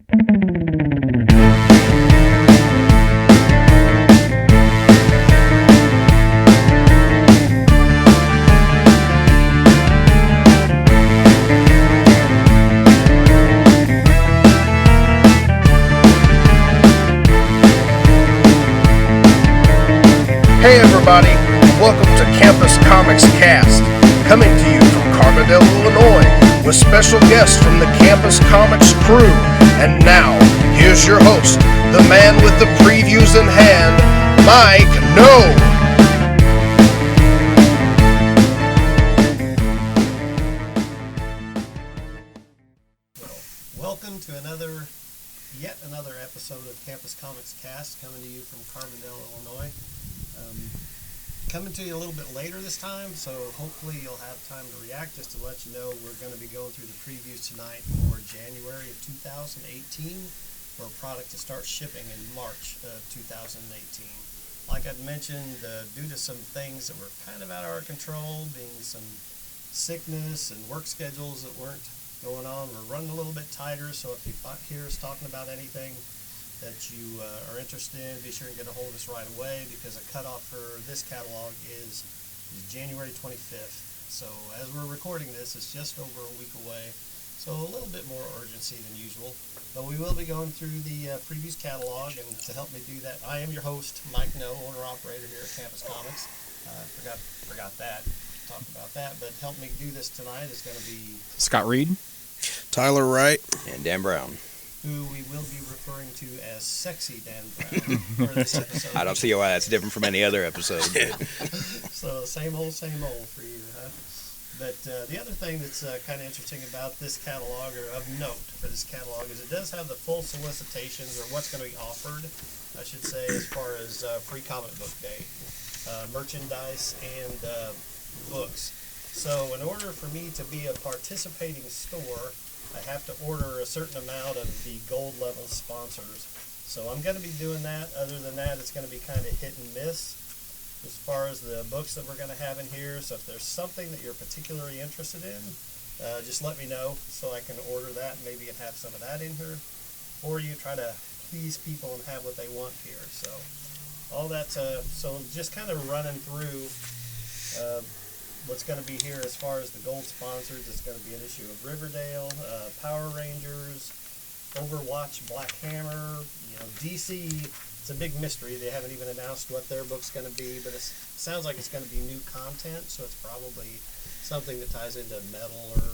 Hey everybody, welcome to Campus Comics Cast, coming to you from Carbondale, Illinois, with special guests from the Campus Comics crew. And now, here's your host, the man with the previews in hand, Mike No. Welcome to yet another episode of Campus Comics Cast, coming to you from Carbondale, Illinois. Coming to you a little bit later this time, so hopefully you'll have time to react. Just to let you know, we're going to be going through the previews tonight for January of 2018 for a product to start shipping in March of 2018. Like I'd mentioned, due to some things that were kind of out of our control, being some sickness and work schedules that weren't going on, we're running a little bit tighter, so if you hear us talking about anything that you are interested in, be sure and get a hold of us right away, because the cutoff for this catalog is January 25th. So as we're recording this, it's just over a week away, so a little bit more urgency than usual. But we will be going through the previews catalog, and to help me do that, I am your host, Mike No, owner-operator here at Campus Comics. Forgot that, talk about that, but help me do this tonight is going to be Scott Reed, Tyler Wright, and Dan Brown, who we will be referring to as Sexy Dan Brown for this episode. I don't see why that's different from any other episode. So same old for you, huh? But the other thing that's kind of interesting about this catalog, or of note for this catalog, is it does have the full solicitations, or what's going to be offered, I should say, as far as Free Comic Book Day, merchandise and books. So in order for me to be a participating store, I have to order a certain amount of the gold level sponsors. So I'm going to be doing that. Other than that, it's going to be kind of hit and miss as far as the books that we're going to have in here. So if there's something that you're particularly interested in, just let me know so I can order that and maybe have some of that in here. Or you try to please people and have what they want here. So all that, so just kind of running through what's going to be here as far as the gold sponsors. It's going to be an issue of Riverdale, Power Rangers, Overwatch, Black Hammer, DC. It's a big mystery. They haven't even announced what their book's going to be, but it sounds like it's going to be new content, so it's probably something that ties into Metal or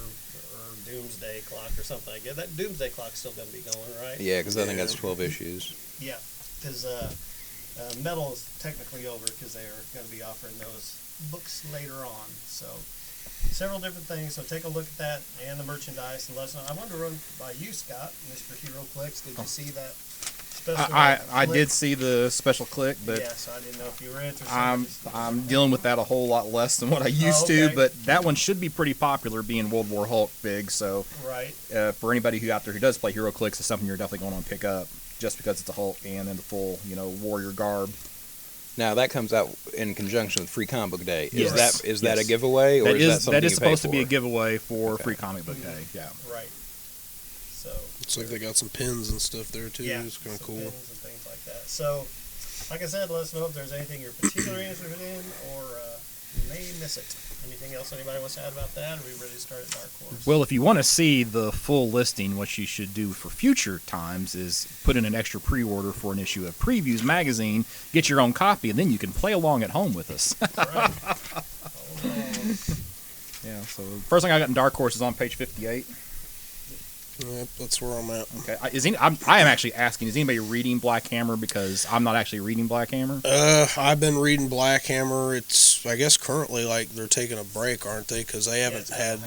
Doomsday Clock or something like that. That Doomsday Clock's still going to be going, right? Yeah, because I think that's 12 issues. Yeah, because Metal is technically over, because they are going to be offering those books later on. So several different things, so take a look at that and the merchandise and let us know. I wanted to run by you, Scott, Mr. HeroClix. Did you see that special I did see the special click, but yeah, so I didn't know if you were interested. I'm dealing with that a whole lot less than what I used to, but that one should be pretty popular, being World War Hulk big. So right, for anybody who out there who does play HeroClix, it's something you're definitely going to pick up, just because it's a Hulk and in the full warrior garb. Now that comes out in conjunction with Free Comic Book Day. Yes. Is that a giveaway, or is that something that is you supposed pay to be a for? giveaway for Free Comic Book Day? Yeah. right. So looks like they got some pins and stuff there too. yeah, It's kind of cool. Pins and things like that. So, like I said, let us know if there's anything you're particularly interested in, or you may miss it. Anything else anybody wants to add about that? Or are we ready to start at Dark Horse? Well, if you want to see the full listing, what you should do for future times is put in an extra pre-order for an issue of Previews magazine, get your own copy, and then you can play along at home with us. Right. Yeah, so the first thing I got in Dark Horse is on page 58. Yep, that's where I'm at. Okay, I am actually asking, is anybody reading Black Hammer? Because I'm not actually reading Black Hammer. I've been reading Black Hammer. It's, I guess, currently like they're taking a break, aren't they? Because they haven't had.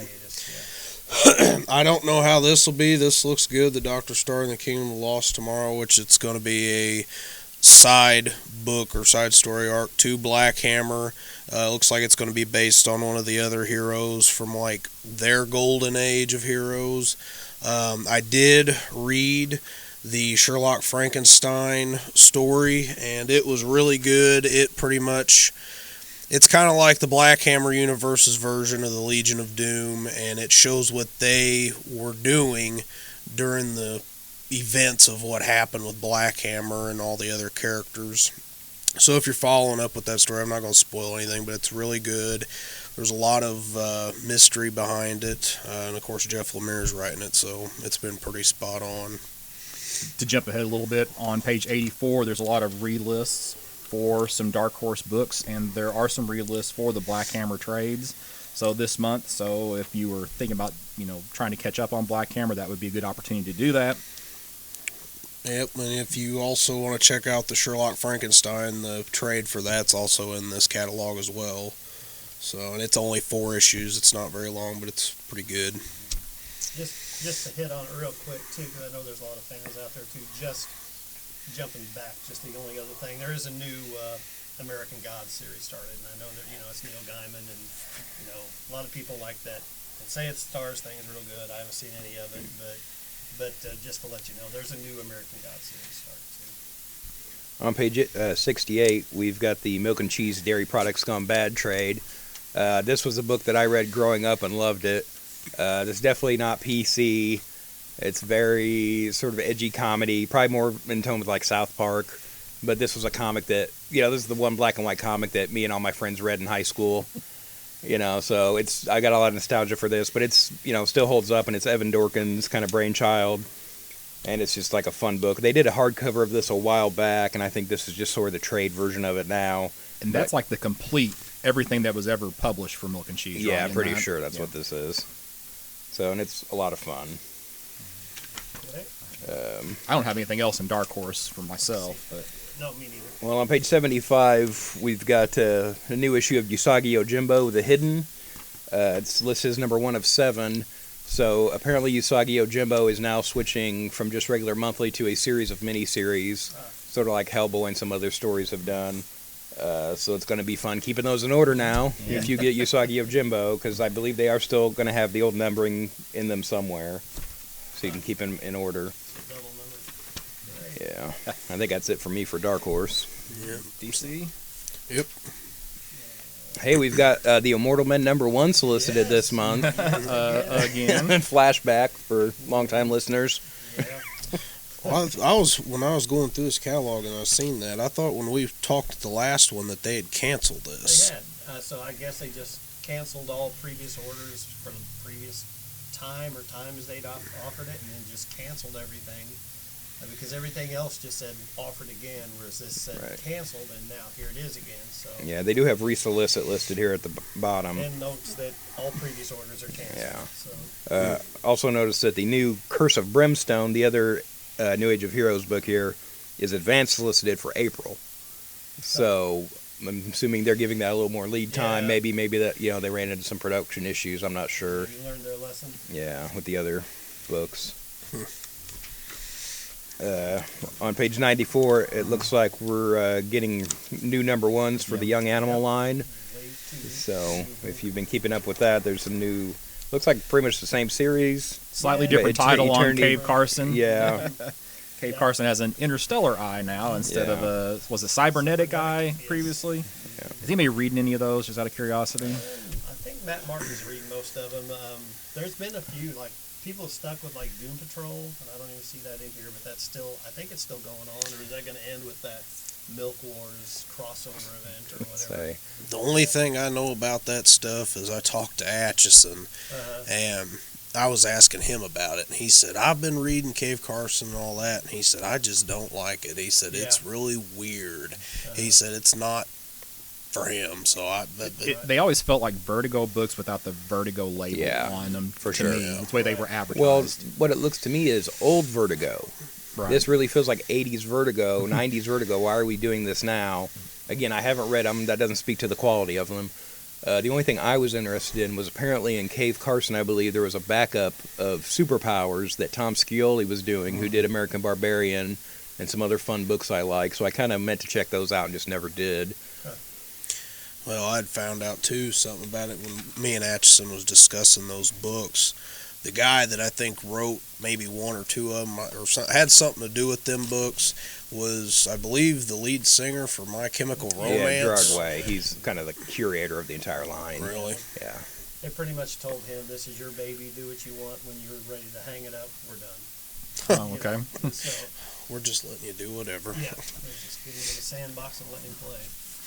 I don't know how this will be. This looks good. The Dr. Star and the Kingdom of Lost tomorrow, which it's going to be a side book or side story arc to Black Hammer. Looks like it's going to be based on one of the other heroes from like their golden age of heroes. I did read the Sherlock Frankenstein story, and it was really good. It pretty much, it's kind of like the Black Hammer Universe's version of the Legion of Doom, and it shows what they were doing during the events of what happened with Black Hammer and all the other characters. So if you're following up with that story, I'm not going to spoil anything, but it's really good. There's a lot of mystery behind it, and of course Jeff Lemire's writing it, so it's been pretty spot on. To jump ahead a little bit, on page 84, there's a lot of relists for some Dark Horse books, and there are some relists for the Black Hammer trades. So this month, so if you were thinking about, trying to catch up on Black Hammer, that would be a good opportunity to do that. Yep, and if you also want to check out the Sherlock Frankenstein, the trade for that's also in this catalog as well. So, and it's only 4 issues. It's not very long, but it's pretty good. Just to hit on it real quick too, because I know there's a lot of fans out there too. Just jumping back, just the only other thing, there is a new American Gods series started, and I know that it's Neil Gaiman, and a lot of people like that and say it stars things real good. I haven't seen any of it, but just to let you know, there's a new American Gods series started too. On page 68, we've got the Milk and Cheese Dairy Products Gone Bad trade. This was a book that I read growing up and loved it. It's definitely not PC. It's very sort of edgy comedy, probably more in tone with like South Park. But this was a comic that, this is the one black and white comic that me and all my friends read in high school. So I got a lot of nostalgia for this, but it's, still holds up, and it's Evan Dorkin's kind of brainchild. And it's just like a fun book. They did a hardcover of this a while back, and I think this is just sort of the trade version of it now. And that's like the complete everything that was ever published for Milk and Cheese. Yeah, right? I'm pretty sure that's what this is. So, and it's a lot of fun. I don't have anything else in Dark Horse for myself, but No, me neither. Well, on page 75, we've got a new issue of Usagi Yojimbo, The Hidden. It's listed as number 1 of 7. So apparently Usagi Yojimbo is now switching from just regular monthly to a series of mini-series, sort of like Hellboy and some other stories have done. So it's going to be fun keeping those in order now if you get Usagi Yojimbo, because I believe they are still going to have the old numbering in them somewhere, so you can keep them in order. Double number. Yeah, I think that's it for me for Dark Horse. Yeah. DC. Yep. Hey, we've got the Immortal Men number 1 solicited this month. Again. Flashback for longtime listeners. Yeah. Well, when I was going through this catalog and I seen that, I thought when we talked the last one that they had canceled this. They had. So I guess they just canceled all previous orders for the previous time or times they'd offered it, and then just canceled everything. Because everything else just said offered again, whereas this said canceled, and now here it is again. So Yeah, they do have resolicit listed here at the bottom. and notes that all previous orders are canceled. Yeah. So Also notice that the new Curse of Brimstone, the other New Age of Heroes book here, is advanced solicited for April. So I'm assuming they're giving that a little more lead time. Yeah. Maybe that they ran into some production issues. I'm not sure. you learned their lesson. Yeah, with the other books. On page 94, it looks like we're getting new number 1s for the Young Animal line. So if you've been keeping up with that, there's some new. Looks like pretty much the same series. Slightly Yeah. different title on Eternity. Cave Carson. Yeah. Cave Carson has an interstellar eye now instead of a was a cybernetic eye previously. Yeah. Is anybody reading any of those, just out of curiosity? I think Matt Martin's reading most of them. There's been a few, like, people stuck with, like, Doom Patrol, and I don't even see that in here, but that's still, I think it's still going on, or is that going to end with that Milk Wars crossover event or whatever? The only thing I know about that stuff is I talked to Atchison, and I was asking him about it, and he said, I've been reading Cave Carson and all that, and he said, I just don't like it. He said, it's really weird. He said, it's not for him, so They always felt like Vertigo books without the Vertigo label Yeah, on them. for to sure. me. Yeah. That's the way they were Well, advertised. what it looks to me is old Vertigo. Right. This really feels like 80s Vertigo, 90s Vertigo. Why are we doing this now? Again, I haven't read them. That doesn't speak to the quality of them. The only thing I was interested in was apparently in Cave Carson, I believe, there was a backup of Superpowers that Tom Scioli was doing, who did American Barbarian and some other fun books I like. So I kind of meant to check those out and just never did. Well, I'd found out, too, something about it when me and Atchison was discussing those books. The guy that I think wrote maybe 1 or 2 of them, or had something to do with them books, was, I believe, the lead singer for My Chemical Romance. Yeah, Gerard Way. He's kind of the curator of the entire line. Really? Yeah. They pretty much told him, this is your baby, do what you want. When you're ready to hang it up, we're done. Oh, okay. So, We're just letting you do whatever. yeah, they're just getting in the sandbox and letting him play.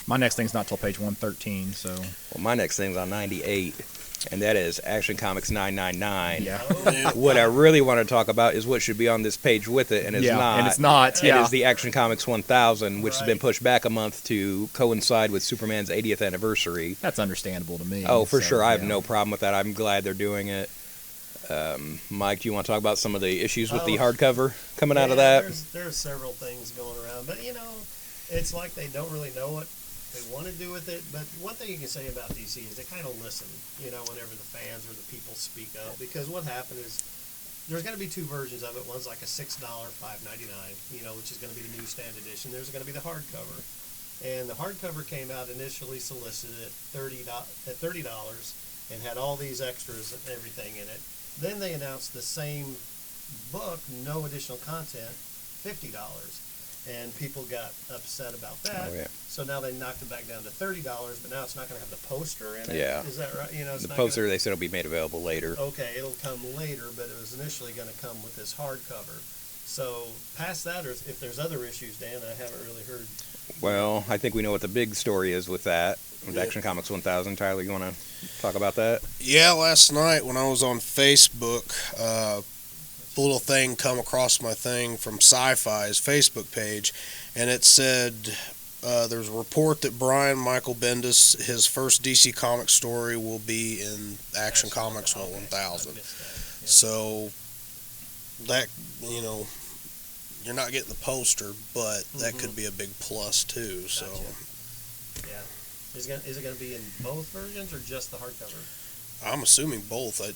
My next thing's not till page 113, so Well, my next thing's on 98, and that is Action Comics 999. yeah. Oh, What I really want to talk about is what should be on this page with it, and it's yeah, not. and it's not. It Yeah. is the Action Comics 1000, which has been Right. pushed back a month to coincide with Superman's 80th anniversary. That's understandable to me. Oh, for so, sure. I have yeah. no problem with that. I'm glad they're doing it. Mike, do you want to talk about some of the issues with the Oh. hardcover coming out of yeah, that? There's several things going around, but it's like they don't really know what they want to do with it. But one thing you can say about DC is they kind of listen, whenever the fans or the people speak up. Because what happened is there's going to be two versions of it. One's like a $6, $5.99, which is going to be the newsstand edition. There's going to be the hardcover, and the hardcover came out initially solicited at $30 and had all these extras and everything in it. Then they announced the same book, no additional content, $50, and people got upset about that. Oh, yeah. So now they knocked it back down to $30, but now it's not going to have the poster in it. Yeah. Is that right? It's The not poster, they said, will be made available later. Okay, it'll come later, but it was initially going to come with this hardcover. So past that, or if there's other issues, Dan, I haven't really heard. Well, I think we know what the big story is with that. With Yeah. Action Comics 1000. Tyler, you want to talk about that? Yeah, last night when I was on Facebook, a little thing come across my thing from Sci-Fi's Facebook page, and it said there's a report that Brian Michael Bendis, his first DC Comics story will be in Action Comics Okay, 1000. I missed that. Yeah. So that, you're not getting the poster, but that Mhm. could be a big plus too. So Gotcha. Yeah. Is it going to be in both versions or just the hardcover? I'm assuming both. It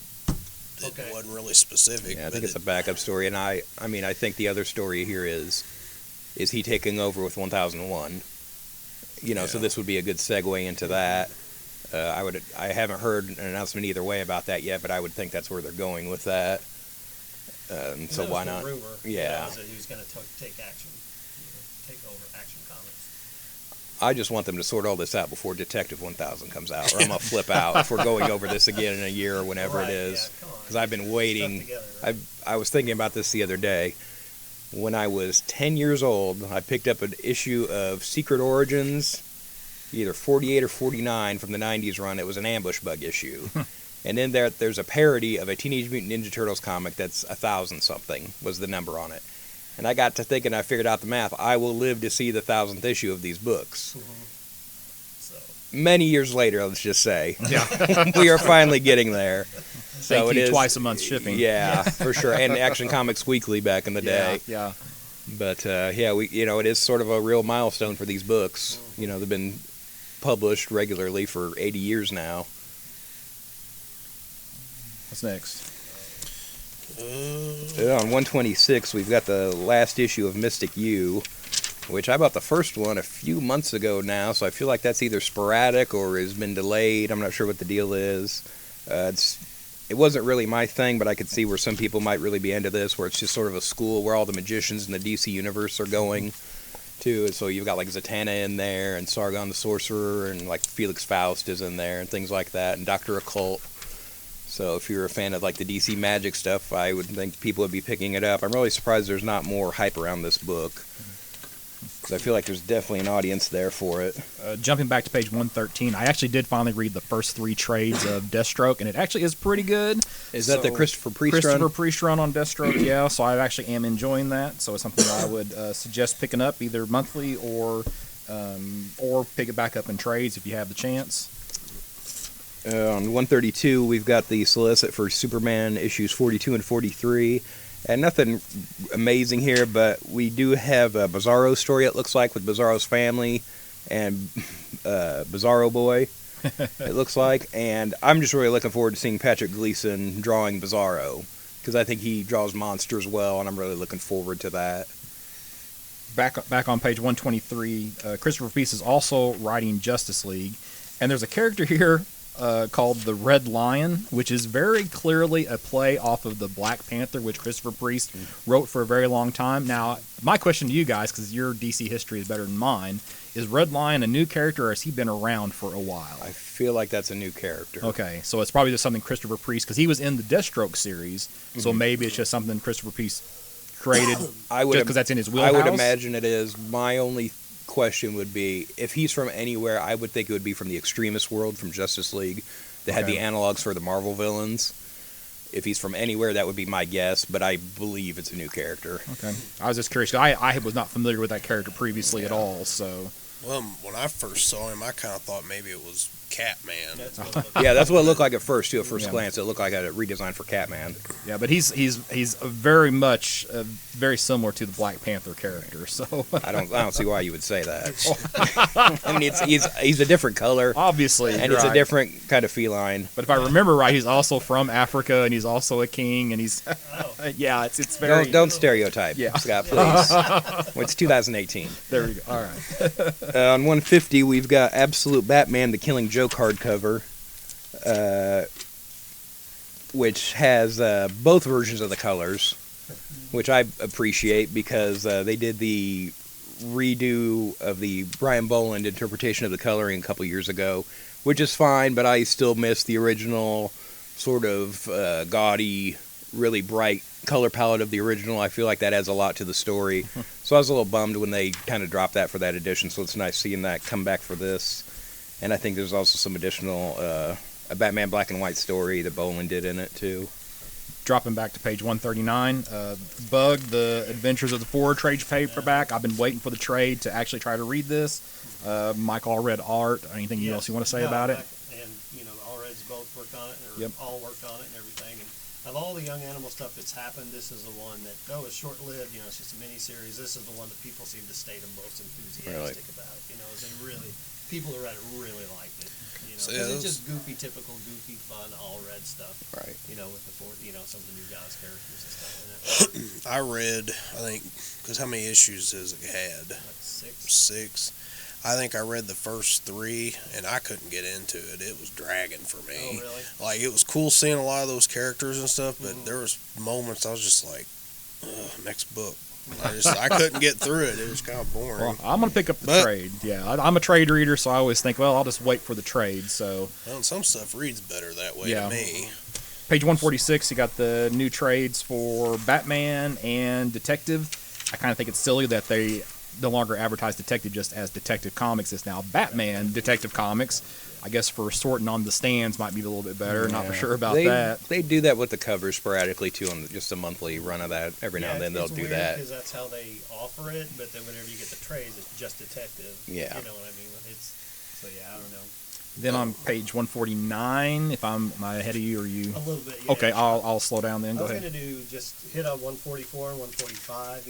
Okay. wasn't really specific. Yeah, I but think it's a backup story, and I mean, I think the other story here is he taking over with 1001? So Yeah. this would be a good segue into that. I haven't heard an announcement either way about that yet, but I would think that's where they're going with that. So That was why the not? Rumor, Yeah. was that he was going to take action, take over Action Comics. I just want them to sort all this out before Detective 1000 comes out, or I'm gonna flip out if we're going over this again in a year or whenever Right, it is. yeah, come on. Because I've been Stuff waiting. together, right? I was thinking about this the other day. When I was 10 years old, I picked up an issue of Secret Origins, either 48 or 49 from the 90s run. It was an ambush bug issue. And in there's a parody of a Teenage Mutant Ninja Turtles comic that's 1,000 something was the number on it. And I got to thinking, I figured out the math. I will live to see the 1,000th issue of these books. So, Many years later, let's just say. Yeah. We are finally getting there. So Thank it you is twice a month shipping. Yeah, for sure. And Action Comics Weekly back in the day. Yeah. But yeah, it is sort of a real milestone for these books. They've been published regularly for 80 years now. What's next? On 126, we've got the last issue of Mystic U, which I bought the first one a few months ago now, so I feel like that's either sporadic or has been delayed. I'm not sure what the deal is. It wasn't really my thing, but I could see where some people might really be into this, where it's just sort of a school where all the magicians in the DC universe are going to. And so you've got like Zatanna in there, and Sargon the Sorcerer, and like Felix Faust is in there, and things like that, and Dr. Occult. So if you're a fan of like the DC Magic stuff, I would think people would be picking it up. I'm really surprised there's not more hype around this book, because I feel like there's definitely an audience there for it. Jumping back to page 113, I actually did finally read the first 3 trades of Deathstroke, and it actually is pretty good. Is that the So, Christopher Priest Christopher run? Priest run on Deathstroke, yeah. So I actually am enjoying that. So it's something I would suggest picking up either monthly or pick it back up in trades if you have the chance. On 132, we've got the solicit for Superman issues 42 and 43. And nothing amazing here, but we do have a Bizarro story, it looks like, with Bizarro's family and Bizarro Boy, it looks like. And I'm just really looking forward to seeing Patrick Gleason drawing Bizarro, because I think he draws monsters well, and I'm really looking forward to that. Back on page 123, Christopher Priest is also writing Justice League, and there's a character here called the Red Lion, which is very clearly a play off of the Black Panther, which Christopher Priest wrote for a very long time. Now, my question to you guys, because your DC history is better than mine, is Red Lion a new character, or has he been around for a while? I feel like that's a new character. Okay, so it's probably just something Christopher Priest, because he was in the Deathstroke series, so maybe it's just something Christopher Priest created I would just because that's in his I wheelhouse? would imagine it is. My only question would be if he's from anywhere. I would think it would be from the Extremist world, from Justice League. They had Okay. the analogs for the Marvel villains. If he's from anywhere, that would be my guess. But I believe it's a new character. Okay. I was just curious. 'Cause I was not familiar with that character previously at all, so. Well, when I first saw him, I kind of thought maybe it was Catman. That's what it looked Yeah, that's what it looked like at first too. At first Yeah. glance, it looked like a redesign for Catman. Yeah, but he's very much very similar to the Black Panther character. So I don't see why you would say that. I mean, he's a different color, obviously, and you're it's a right. different kind of feline. But if I remember right, he's also from Africa, and he's also a king, and he's yeah, it's very Don't stereotype, Yeah. Scott, please. Well, it's 2018. there we go. All right, On 150, we've got Absolute Batman: The Killing Joke hardcover, which has both versions of the colors, which I appreciate because they did the redo of the Brian Boland interpretation of the coloring a couple years ago, which is fine, but I still miss the original sort of gaudy, really bright color palette of the original. I feel like that adds a lot to the story. So I was a little bummed when they kind of dropped that for that edition, so it's nice seeing that come back for this. And I think there's also some additional a Batman black and white story that Boland did in it too. dropping back to page 139. Bug, the Adventures of the Four trade paperback. I've been waiting for the trade to actually try to read this. Mike all read art. Anything else you want to say about it? And all Reds both worked on it, or Yep. all worked on it and everything. And of all the Young Animal stuff that's happened, this is the one that it's short-lived. It's just a mini-series. This is the one that people seem to stay the most enthusiastic about. They really, people who read it really liked it. So, 'cause yeah, it's just typical goofy, fun, all Red stuff. Right. With the some of the new guys characters and stuff in it. I read, I think, because how many issues does it had? Like 6. 6. I think I read the first 3, and I couldn't get into it. It was dragging for me. Oh, really? Like, it was cool seeing a lot of those characters and stuff, but there was moments I was just like, ugh, next book. I couldn't get through it. It was kind of boring. Well, I'm gonna pick up the But- trade. Yeah, I'm a trade reader, so I always think, well, I'll just wait for the trade. So Well, some stuff reads better that way Yeah. to me. page 146, you got the new trades for Batman and Detective. I kind of think it's silly that they no longer advertise Detective just as Detective Comics. It's now Batman Detective Comics. I guess for sorting on the stands might be a little bit better. Not for sure about that. They do that with the covers sporadically too, on just a monthly run of that. Every now and then they'll do that. Because that's how they offer it, but then whenever you get the trades, it's just Detective. Yeah. You know what I mean? I don't know. Then on page 149, if am I ahead of you or you? A little bit. Yeah. Okay, I'll slow down then. I Go was ahead. going to do just hit on 144 and 145.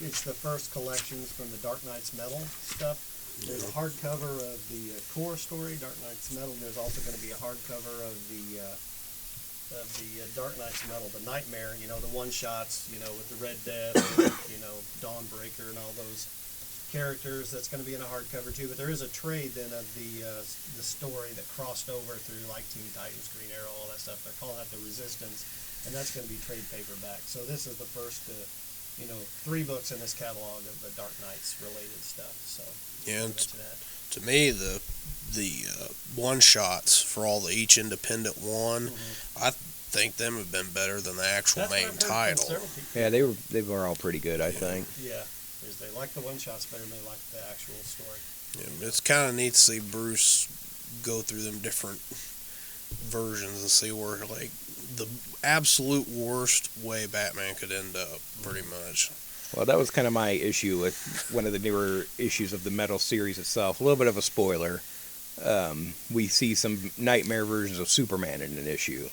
It's the first collections from the Dark Knight's Metal stuff. There's a hardcover of the core story, Dark Knight's Metal. There's also going to be a hardcover of the Dark Knight's Metal, the Nightmare. The one shots. With the Red Death, Dawnbreaker, and all those characters. That's going to be in a hardcover too. But there is a trade then of the story that crossed over through like Teen Titans, Green Arrow, all that stuff. They're calling that the Resistance, and that's going to be trade paperback. So this is the first 3 books in this catalog of the Dark Knights related stuff. So Yeah, and to that. to me, the one shots for each independent one, I think them have been better than the actual That's what main I've heard from title. several people. Yeah, they were all pretty good, I think. Yeah, because they like the one shots better than they like the actual story. Yeah, it's kind of neat to see Bruce go through them different versions and see where like the absolute worst way Batman could end up, pretty much. Well, that was kind of my issue with one of the newer issues of the Metal series itself. A little bit of a spoiler. We see some nightmare versions of Superman in an issue.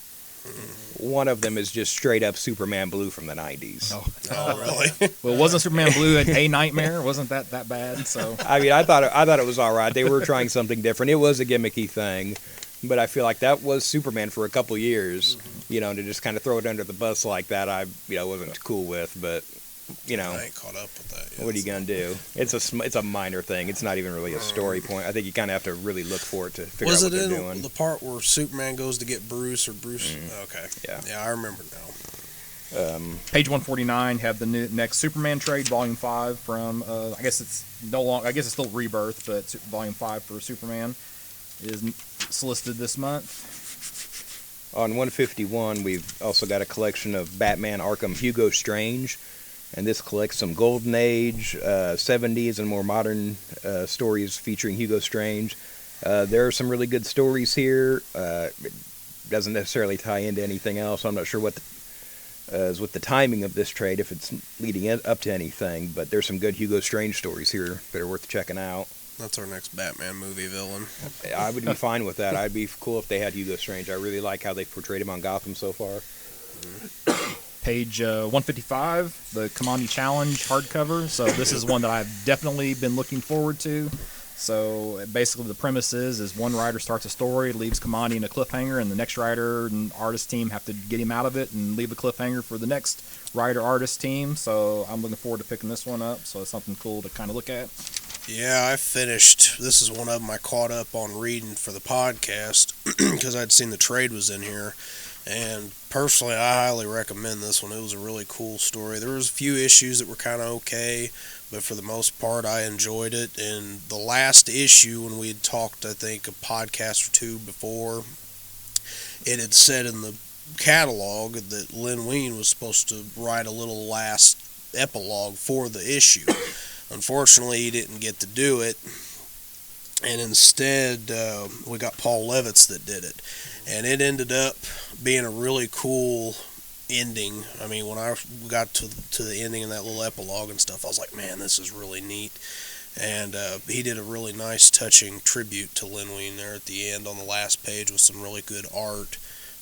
One of them is just straight up Superman Blue from the 90s. Oh, really? Well, wasn't Superman Blue a nightmare? Wasn't that bad? So I mean, I thought it was all right. They were trying something different. It was a gimmicky thing, but I feel like that was Superman for a couple years. To just kind of throw it under the bus like that, I wasn't cool with. But I ain't caught up with that yet. what are you gonna do? It's a minor thing. It's not even really a story point. I think you kind of have to really look for it to figure Was out what it they're in doing. the part where Superman goes to get Bruce or Bruce? Okay. Yeah. Yeah, I remember now. page 149 have the next Superman trade, Volume 5 from I guess it's no longer. I guess it's still Rebirth, but Volume 5 for Superman is solicited this month. On 151, we've also got a collection of Batman Arkham Hugo Strange. and this collects some Golden Age, 70s, and more modern stories featuring Hugo Strange. There are some really good stories here. It doesn't necessarily tie into anything else. I'm not sure what is with the timing of this trade, if it's leading up to anything, but there's some good Hugo Strange stories here that are worth checking out. That's our next Batman movie villain. I would be fine with that. I'd be cool if they had Hugo Strange. I really like how they portrayed him on Gotham so far. Page 155, the Kamandi Challenge hardcover. So this is one that I've definitely been looking forward to. So basically the premise is one writer starts a story, leaves Kamandi in a cliffhanger, and the next writer and artist team have to get him out of it and leave a cliffhanger for the next writer-artist team. So I'm looking forward to picking this one up. So it's something cool to kind of look at. Yeah, I finished. This is one of them I caught up on reading for the podcast because I'd seen the trade was in here. And personally, I highly recommend this one. It was a really cool story. There was a few issues that were kind of okay, but for the most part, I enjoyed it. And the last issue, when we had talked, I think, a podcast or two before, it had said in the catalog that Len Wein was supposed to write a little last epilogue for the issue. Unfortunately, he didn't get to do it, and instead we got Paul Levitz that did it. And it ended up being a really cool ending. I mean, when I got to the ending and that little epilogue and stuff, I was like, man, this is really neat. And he did a really nice, touching tribute to Len Wein there at the end on the last page with some really good art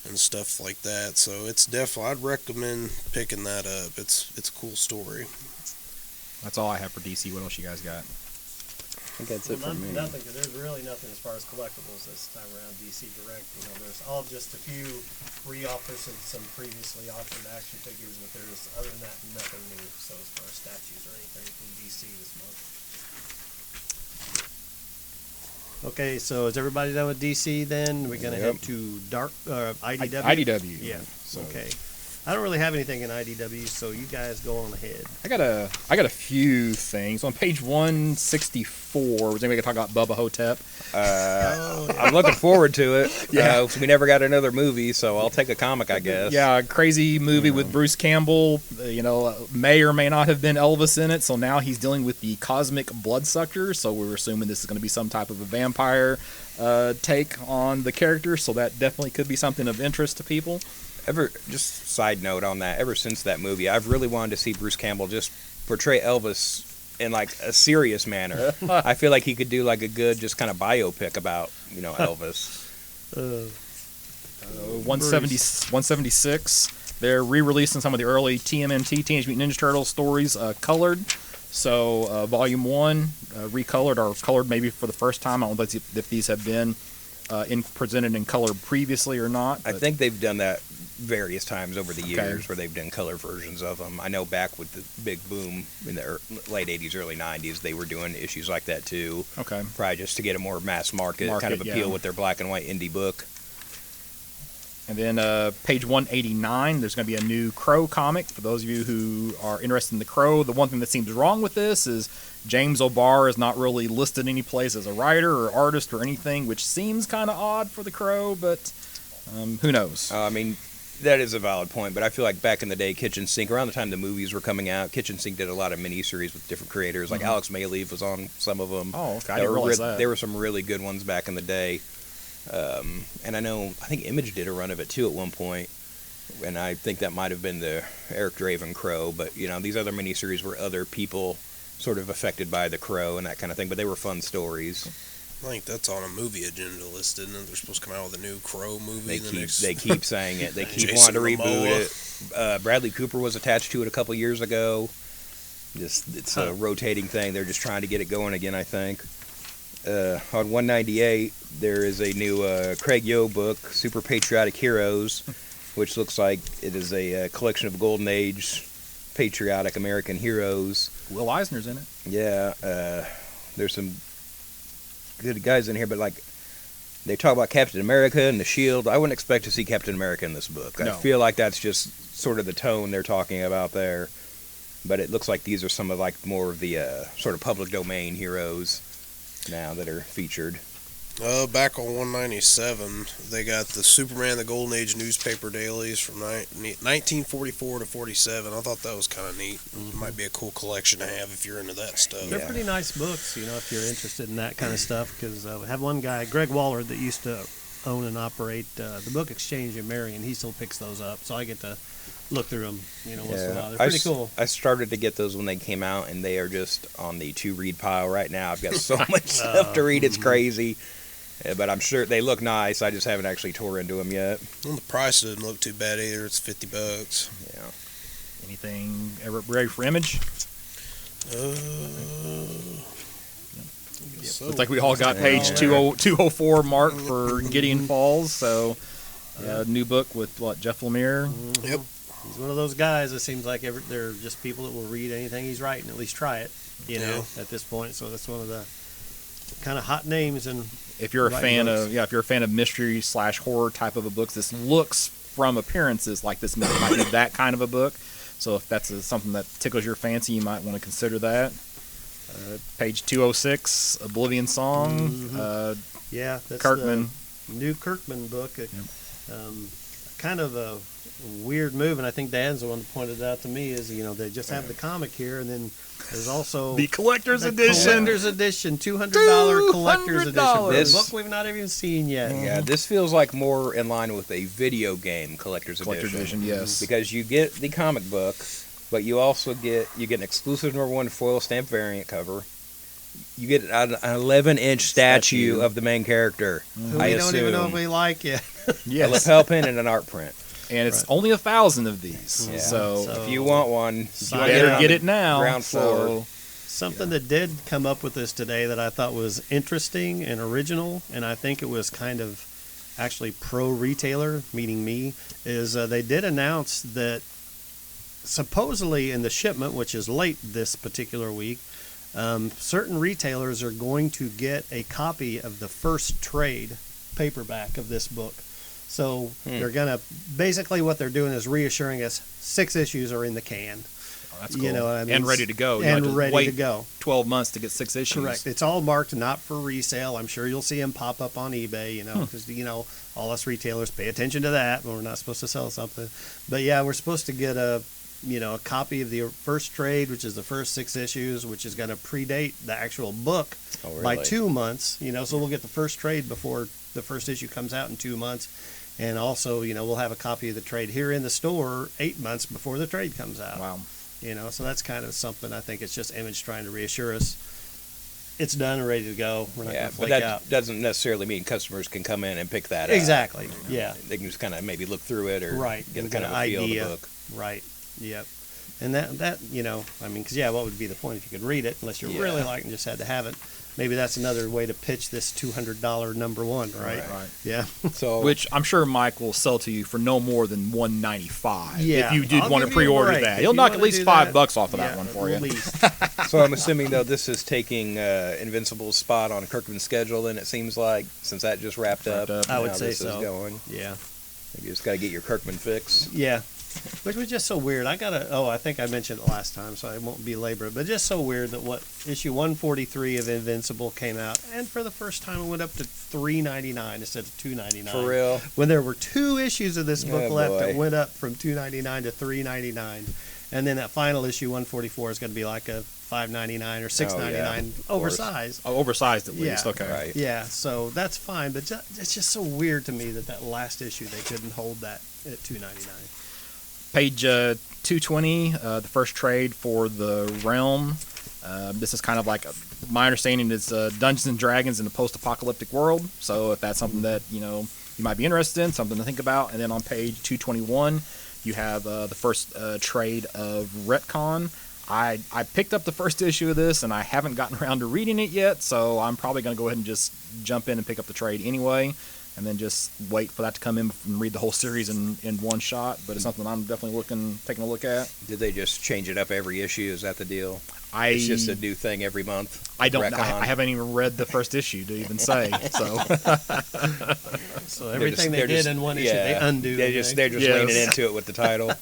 and stuff like that. So it's definitely, I'd recommend picking that up. It's a cool story. That's all I have for DC. What else you guys got? I think that's it for me. Nothing. There's really nothing as far as collectibles this time around. DC Direct. You know, there's all just a few re-offers of some previously auctioned action figures, but there's other than that nothing new. So as far as statues or anything from DC this month. Okay, so is everybody done with DC? Then we're gonna head to IDW. IDW. Yeah. So Okay. I don't really have anything in IDW, so you guys go on ahead. I got a few things on page 164. Was anybody gonna talk about Bubba Hotep? I'm looking forward to it. Yeah. We never got another movie, so I'll take a comic, I guess. Yeah, a crazy movie with Bruce Campbell. May or may not have been Elvis in it. So now he's dealing with the cosmic bloodsucker. So we're assuming this is going to be some type of a vampire take on the character. So that definitely could be something of interest to people. Just side note on that, ever since that movie, I've really wanted to see Bruce Campbell just portray Elvis in like a serious manner. I feel like he could do like a good just kind of biopic about, Elvis. 176. They're re-releasing some of the early TMNT, Teenage Mutant Ninja Turtles stories, colored. So Volume 1, recolored or colored maybe for the first time. I don't know if these have been presented in color previously or not. I think they've done that various times over the years where they've done color versions of them. I know back with the big boom in the late 80s, early 90s, they were doing issues like that too. Okay. Probably just to get a more mass market kind of appeal with their black and white indie book. And then page 189, there's going to be a new Crow comic. For those of you who are interested in the Crow, the one thing that seems wrong with this is James O'Barr is not really listed any place as a writer or artist or anything, which seems kind of odd for the Crow, but who knows? I mean, that is a valid point, but I feel like back in the day, Kitchen Sink, around the time the movies were coming out, Kitchen Sink did a lot of miniseries with different creators. Like Alex Mayleaf was on some of them. Oh, okay. I didn't realize that. There were some really good ones back in the day. And I think Image did a run of it too at one point, and I think that might have been the Eric Draven Crow. But these other miniseries were other people sort of affected by the Crow and that kind of thing. But they were fun stories. I think that's on a movie agenda list, isn't it? They're supposed to come out with a new Crow movie. They keep saying it. They keep Jason wanting to reboot Momoa. it. Bradley Cooper was attached to it a couple years ago. It's a rotating thing. They're just trying to get it going again, I think. On 198, there is a new Craig Yo book, Super Patriotic Heroes, which looks like it is a collection of Golden Age patriotic American heroes. Will Eisner's in it. Yeah, there's some good guys in here, but like they talk about Captain America and the Shield. I wouldn't expect to see Captain America in this book. No. I feel like that's just sort of the tone they're talking about there. But it looks like these are some of like more of the sort of public domain heroes now that are featured. Back on 197, they got the Superman the Golden Age newspaper dailies from 1944 to 47. I thought that was kind of neat. Might be a cool collection to have if you're into that stuff. They're pretty nice books, if you're interested in that kind of stuff. Because I have one guy, Greg Waller, that used to own and operate the Book Exchange in Marion. He still picks those up, so I get to look through them, once in a while. They're pretty cool. I started to get those when they came out, and they are just on the to-read pile right now. I've got so much stuff to read, it's crazy. But I'm sure they look nice. I just haven't actually tore into them yet. Well, the price doesn't look too bad either. It's $50. Yeah. Anything ever ready for Image? So. Looks like we all got page 204 marked for Gideon Falls. So, new book with Jeff Lemire. Yep. He's one of those guys. It seems like they're just people that will read anything he's writing, at least try it. At this point. So that's one of the kind of hot names. And if you're a fan of mystery / horror type of a book, this looks from appearances like this might be that kind of a book. So if that's something that tickles your fancy, you might want to consider that. Page 206, Oblivion Song. That's Kirkman. The new Kirkman book. Kind of a weird move, and I think Dan's the one that pointed it out to me, is, they just have the comic here, and then there's also the collector's edition. Collector's edition, $200 collector's edition for a This- book we've not even seen yet. Yeah, this feels like more in line with a video game collector's Edition, yes. Because you get the comic book, but you also get an exclusive #1 foil stamp variant cover. You get an 11-inch statue of the main character. Who we don't even know if we like yet. A Yes. lapel pin and an art print. And it's only 1,000 of these. Yeah. So If you want one, Sign better up. get it now. Ground floor. Something that did come up with this today that I thought was interesting and original, and I think it was kind of actually pro-retailer, meaning me, is they did announce that supposedly in the shipment, which is late this particular week, certain retailers are going to get a copy of the first trade paperback of this book. So they're going to, basically what they're doing is reassuring us 6 issues are in the can. Oh, that's cool. You know what I mean? And ready to go. You And don't have to ready wait to go. 12 months to get 6 issues. Correct. It's all marked not for resale. I'm sure you'll see them pop up on eBay, because, all us retailers pay attention to that when we're not supposed to sell something. But yeah, we're supposed to get a copy of the first trade, which is the first 6 issues, which is going to predate the actual book by 2 months, so we'll get the first trade before the first issue comes out in 2 months. And also, we'll have a copy of the trade here in the store 8 months before the trade comes out. Wow. So that's kind of something. I think it's just Image trying to reassure us it's done and ready to go. We're not going to but flake that out. doesn't necessarily mean customers can come in and pick that up. Exactly. Yeah. They can just kind of maybe look through it or get And kind of a feel of the book. Right. Yep. And that because what would be the point if you could read it, unless you really like and just had to have it. Maybe that's another way to pitch this $200 #1, right? Right. Yeah. So Which I'm sure Mike will sell to you for no more than $195. Yeah. If you did I'll want to give you a pre-order break. that, If he'll you knock at wanna least do $5 that, off of that one for you. At least. So I'm assuming, though, this is taking Invincible's spot on Kirkman's schedule, then it seems like, since that just wrapped up. I would now say this so. Is going. Yeah. You just got to get your Kirkman fix. Yeah. Which was just so weird. I think I mentioned it last time, so I won't belabor it, but just so weird that issue 143 of Invincible came out, and for the first time it went up to $3.99 instead of $2.99. For real? When there were 2 issues of this book Oh, left, it boy. went up from $2.99 to $3.99. And then that final issue, 144, is going to be like a $5.99 or $6.99 course. oversized. Oh, oversized at least. Yeah. Okay. Right. Yeah, so that's fine, but it's just so weird to me that last issue they couldn't hold that at $2.99. Page 220, the first trade for the Realm. This is kind of like, my understanding is Dungeons and Dragons in a post-apocalyptic world. So if that's something that you might be interested in, something to think about. And then on page 221, you have the first trade of Retcon. I picked up the first issue of this, and I haven't gotten around to reading it yet. So I'm probably going to go ahead and just jump in and pick up the trade anyway. And then just wait for that to come in and read the whole series in one shot. But it's something I'm definitely taking a look at. Did they just change it up every issue? Is that the deal? It's It's just a new thing every month? I don't know. Retcon? I haven't even read the first issue to even say. So So everything they They're did just- in one issue, they yeah. undo. They're the just next. Yes. leaning into it with the title.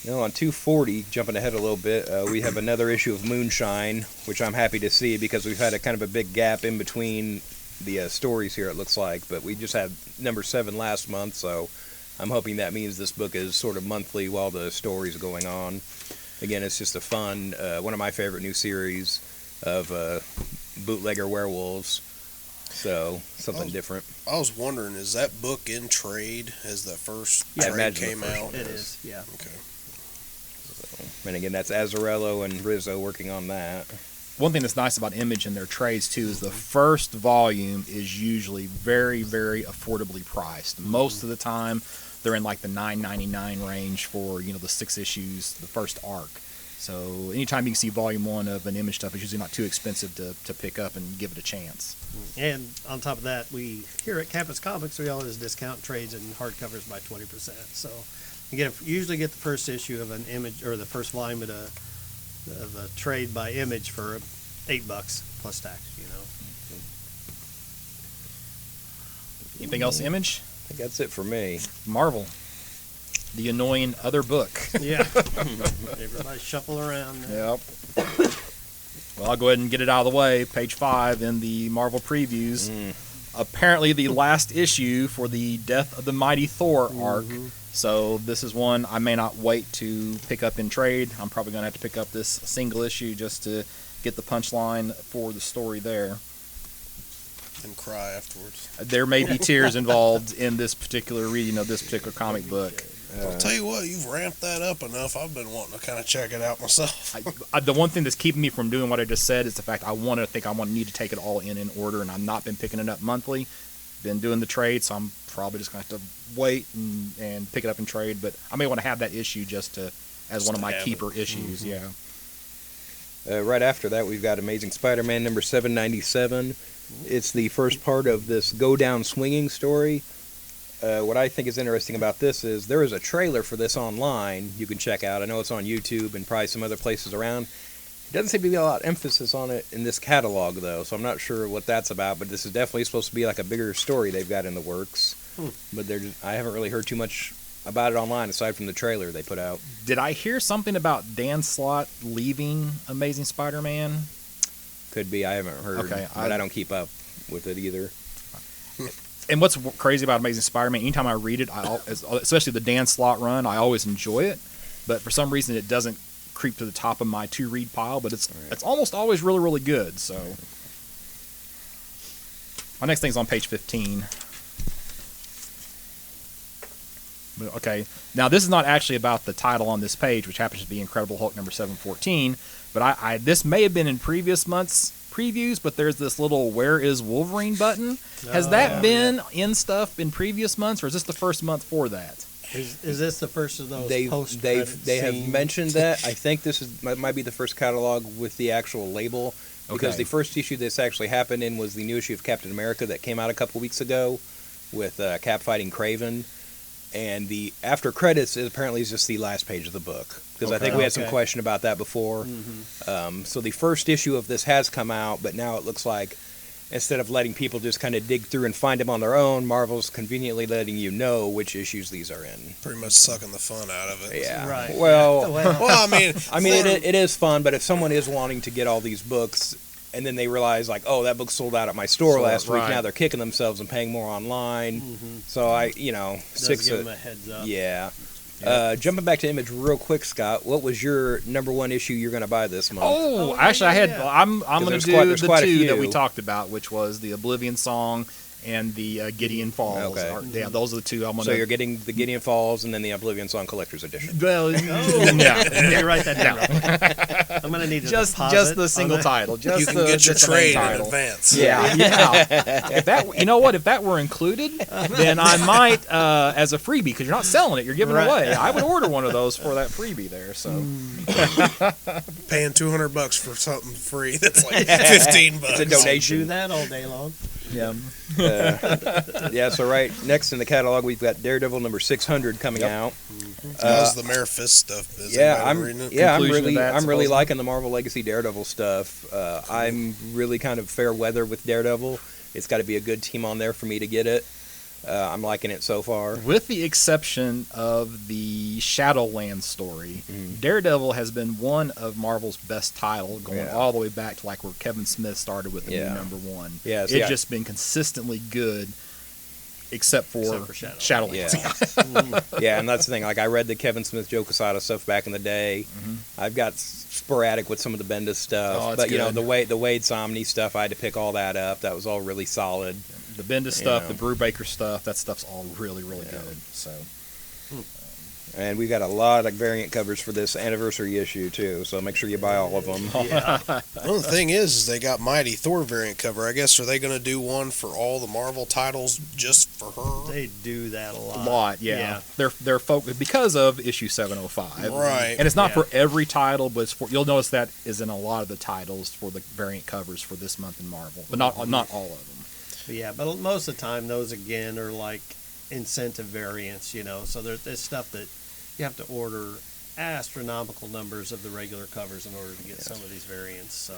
Now on 240, jumping ahead a little bit, we have another issue of Moonshine, which I'm happy to see because we've had a kind of a big gap in between the stories here, it looks like. But we just had number 7 last month, so I'm hoping that means this book is sort of monthly while the story's going on. Again, it's just a fun, one of my favorite new series of bootlegger werewolves. So, something different. I was wondering, is that book in trade as that first I trade imagine came the first out? It is, yeah. Okay. And again, that's Azzarello and Rizzo working on that. One thing that's nice about Image and their trades too is the first volume is usually very, very affordably priced. Most of the time, they're in like the $9.99 range for the 6 issues, the first arc. So anytime you can see volume 1 of an Image stuff, it's usually not too expensive to pick up and give it a chance. And on top of that, we here at Campus Comics, we always discount trades and hardcovers by 20%. So you usually get the first issue of an Image or the first volume of a trade by Image for $8 plus tax. Anything else, Image? I think that's it for me. Marvel. The annoying other book. Yeah. Everybody shuffle around. Yep. Well, I'll go ahead and get it out of the way. Page 5 in the Marvel previews. Apparently the last issue for the Death of the Mighty Thor arc. So this is one I may not wait to pick up in trade. I'm probably going to have to pick up this single issue just to get the punchline for the story there. And cry afterwards. There may be tears involved in this particular reading of this particular comic book. I'll tell you what, you've ramped that up enough. I've been wanting to kind of check it out myself. The one thing that's keeping me from doing what I just said is the fact I need to take it all in order, and I've not been picking it up monthly. Been doing the trade, so I'm probably just going to have to wait and pick it up in trade. But I may want to have that issue as one of my keeper issues. Yeah. Right after that, we've got Amazing Spider-Man number 797. It's the first part of this Go Down Swinging story. What I think is interesting about this is there is a trailer for this online you can check out. I know it's on YouTube and probably some other places around. It doesn't seem to be a lot of emphasis on it in this catalog, though, so I'm not sure what that's about, but this is definitely supposed to be like a bigger story they've got in the works. But I haven't really heard too much about it online aside from the trailer they put out. Did I hear something about Dan Slott leaving Amazing Spider-Man? Could be. I haven't heard, Okay, but I don't keep up with it either. And what's crazy about Amazing Spider-Man, anytime I read it, especially the Dan Slott run, I always enjoy it. But for some reason, it doesn't creep to the top of my to-read pile. But it's almost always really, really good. So my next thing's on page 15. Okay, now this is not actually about the title on this page, which happens to be Incredible Hulk number 714. But this may have been in previous months' previews, but there's this little "Where is Wolverine" button. Has that been in stuff in previous months, or is this the first month for that? Is this the first of those They have mentioned that. I think this might be the first catalog with the actual label, because Okay. the first issue this actually happened in was the new issue of Captain America that came out a couple weeks ago with Cap fighting Kraven. And the after credits apparently is just the last page of the book, because I think we had some question about that before. So the first issue of this has come out, but now it looks like instead of letting people just kind of dig through and find them on their own, Marvel's conveniently letting you know which issues these are in. Pretty much sucking the fun out of it. Yeah. Right. Well, Well, I mean, it is fun, but if someone is wanting to get all these books and then they realize, like, oh, that book sold out at my store last week, now they're kicking themselves and paying more online. So Does give them a heads up. Yeah. Jumping back to Image real quick, Scott, what was your number one issue you're going to buy this month? Oh, actually, I'm going to there's do quite a the two that few. we talked about, which was the Oblivion Song and the Gideon Falls. Okay. Yeah, those are the two I'm going So to. you're getting the Gideon Falls and then the Oblivion Song Collector's Edition. Well, Yeah. Let me write that down. I'm going to need to just deposit the single on that. title. Just you can the, get your just the main trade in title. advance. Yeah. If that, if that were included, then I might as a freebie, because you're not selling it, you're giving it away. I would order one of those for that freebie there. So Paying $200 for something free that's like $15. It's a Do donation. that all day long. yeah. Yeah, so right next in the catalog, we've got Daredevil number 600 coming out. How's the Mayor Fist stuff? Is Yeah, anybody reading it? Conclusion of I'm that, really supposedly? liking the Marvel Legacy Daredevil stuff. I'm really kind of fair weather with Daredevil. It's got to be a good team on there for me to get it. I'm liking it so far. With the exception of the Shadowlands story, Daredevil has been one of Marvel's best titles, going all the way back to like where Kevin Smith started with the new #1. Yeah, it's just been consistently good, except for Shadowlands. Yeah, and that's the thing. Like, I read the Kevin Smith, Joe Quesada stuff back in the day. I've got sporadic with some of the Bendis stuff, but you know, the Wade Somney stuff, I had to pick all that up. That was all really solid. The Bendis stuff, the Brubaker stuff, that stuff's all really, really good. So, and we've got a lot of variant covers for this anniversary issue too. So make sure you buy all of them. Well, the thing is they got Mighty Thor variant cover. I guess are they going to do one for all the Marvel titles just for her? They do that a lot. They're focused because of issue 705, right? And it's not for every title, but it's for, you'll notice that is in a lot of the titles for the variant covers for this month in Marvel, but not all of them. Yeah, but most of the time those again are like incentive variants, you know. So there's stuff that you have to order astronomical numbers of the regular covers in order to get some of these variants. So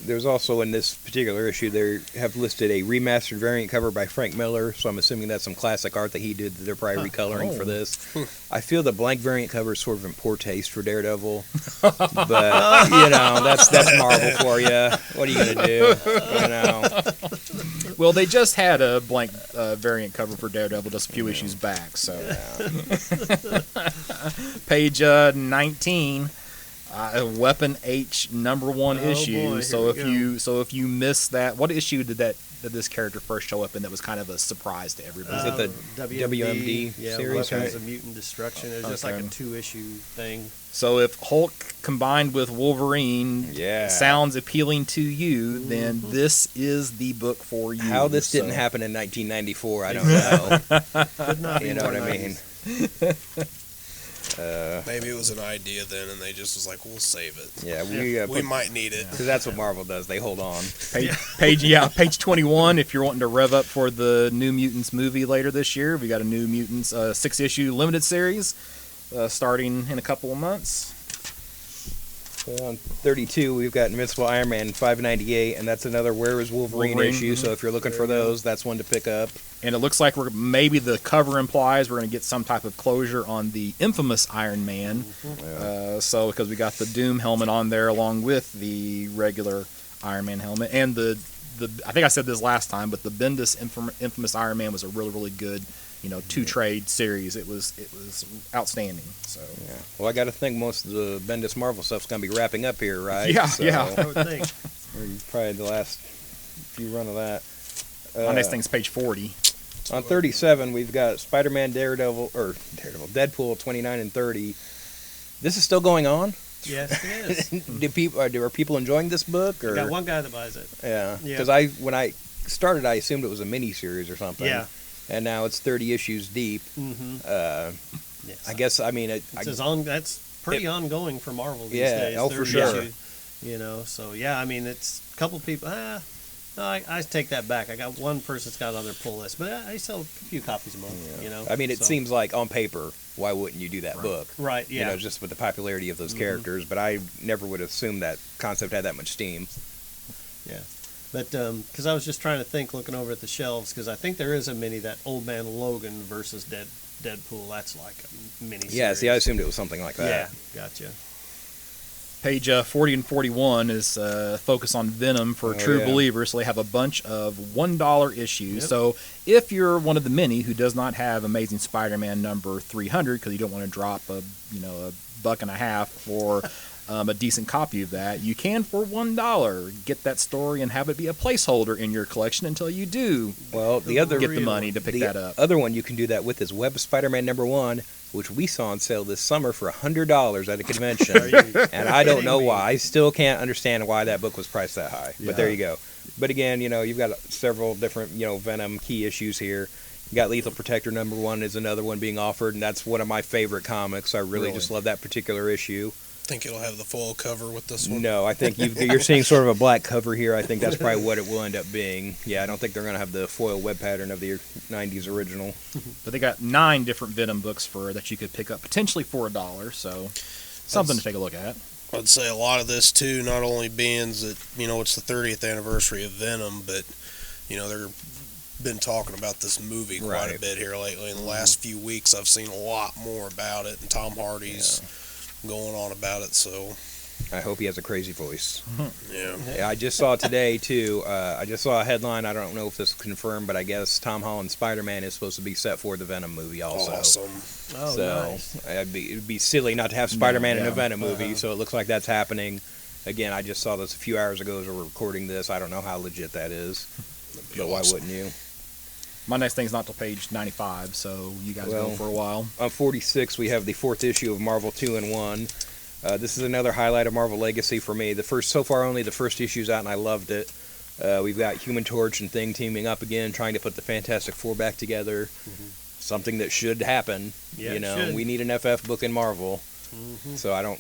there's also in this particular issue they have listed a remastered variant cover by Frank Miller. So I'm assuming that's some classic art that he did that they're probably recoloring for this. I feel the blank variant cover is sort of in poor taste for Daredevil, but you know that's Marvel for you. What are you gonna do? You know. Well, they just had a blank variant cover for Daredevil just a few issues back. So, page 19, Weapon H #1 issue. Boy, so if you missed that, what issue did this character first show up in? That was kind of a surprise to everybody. Is it the WMD series? Weapons of Mutant Destruction. It was just like a 2-issue thing. So if Hulk combined with Wolverine sounds appealing to you, then this is the book for you. How this didn't happen in 1994, I don't know. Could not You know what I mean? Maybe it was an idea then, and they just was like, "We'll save it. Yeah, we might need it." Because that's what Marvel does. They hold on. Page 21. If you're wanting to rev up for the New Mutants movie later this year, we got a New Mutants 6-issue limited series starting in a couple of months. On 32, we've got Invincible Iron Man 598, and that's another Where is Wolverine issue. So if you're looking for those, that's one to pick up. And it looks like maybe the cover implies we're going to get some type of closure on the infamous Iron Man. So because we got the Doom helmet on there along with the regular Iron Man helmet, and the I think I said this last time, but the Bendis infamous Iron Man was a really, really good 2-trade series. It was outstanding. So well, I got to think most of the Bendis Marvel stuff's going to be wrapping up here, right? Yeah. I would think. Probably the last few run of that. My next thing's page 40. On 37, we've got Spider-Man, Deadpool 29 and 30. This is still going on? Yes, it is. Are people enjoying this book? Or? I got one guy that buys it. Yeah, because when I started, I assumed it was a mini-series or something. Yeah. And now it's 30 issues deep. Yes, I guess, I mean... that's pretty ongoing for Marvel these days. Oh, for sure. So, yeah, I mean, it's a couple people... No, I take that back. I got one person that's got it on their pull list, but I sell a few copies a month. I mean, it seems like on paper, why wouldn't you do that book? Right, yeah. Just with the popularity of those characters, but I never would assume that concept had that much steam. Yeah. But, because I was just trying to think, looking over at the shelves, because I think there is a mini, that Old Man Logan versus Deadpool. That's like a mini series. Yeah, see, I assumed it was something like that. Yeah, gotcha. Page 40 and 41 is focus on Venom for true believers. So they have a bunch of $1 issues. Yep. So if you're one of the many who does not have Amazing Spider-Man number 300 because you don't want to drop $1.50 for a decent copy of that, you can for $1 get that story and have it be a placeholder in your collection until you do. Well, get the money to pick that up. The other one you can do that with is Web of Spider-Man #1. Which we saw on sale this summer for $100 at a convention, and I don't know why. I still can't understand why that book was priced that high. But there you go. But again, you've got several different, Venom key issues here. You got Lethal Protector #1 is another one being offered, and that's one of my favorite comics. I really just love that particular issue. Think it'll have the full cover with this one? No, I think you're seeing sort of a black cover here. I think that's probably what it will end up being. Yeah, I don't think they're going to have the foil web pattern of the 90s original. But they got 9 different Venom books that you could pick up potentially for $1. So something to take a look at. I'd say a lot of this too, not only being that it's the 30th anniversary of Venom, but they're been talking about this movie quite a Right. bit here lately. In the last few weeks, I've seen a lot more about it, and Tom Hardy's going on about it. So, I hope he has a crazy voice. yeah, Yeah, I just saw today too. I just saw a headline. I don't know if this is confirmed, but I guess Tom Holland's Spider-Man is supposed to be set for the Venom movie also. awesome. Oh, So nice. it'd be silly not to have Spider-Man in yeah. a Venom movie. So it looks like that's happening. Again, I just saw this a few hours ago as we're recording this. I don't know how legit that is, but why awesome. wouldn't you? My next thing's not till page 95, so you guys Well, go for a while. On 46, we have the 4th issue of Marvel 2-in-1. This is another highlight of Marvel Legacy for me. So far only the first issue's out, and I loved it. We've got Human Torch and Thing teaming up again, trying to put the Fantastic Four back together. Something that should happen. Yeah, you it know, should. we need an FF book in Marvel. So I don't,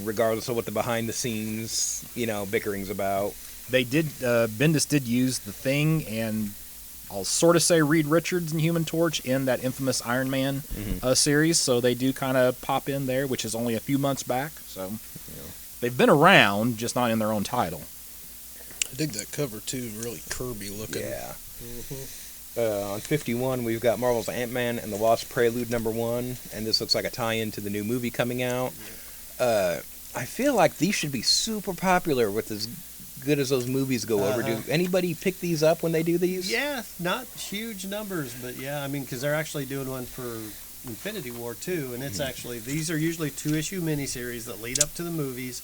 regardless of what the behind the scenes, bickering's about. They did, Bendis did use the Thing and I'll sort of say Reed Richards and Human Torch in that infamous Iron Man series, so they do kind of pop in there, which is only a few months back. So they've been around, just not in their own title. I dig that cover too. Really Kirby looking. Yeah. On 51, we've got Marvel's Ant-Man and the Wasp Prelude #1, and this looks like a tie-in to the new movie coming out. I feel like these should be super popular with as good as those movies go over. Do anybody pick these up when they do these? Yeah, not huge numbers, but yeah, I mean, because they're actually doing one for Infinity War too, and it's actually, these are usually 2-issue miniseries that lead up to the movies,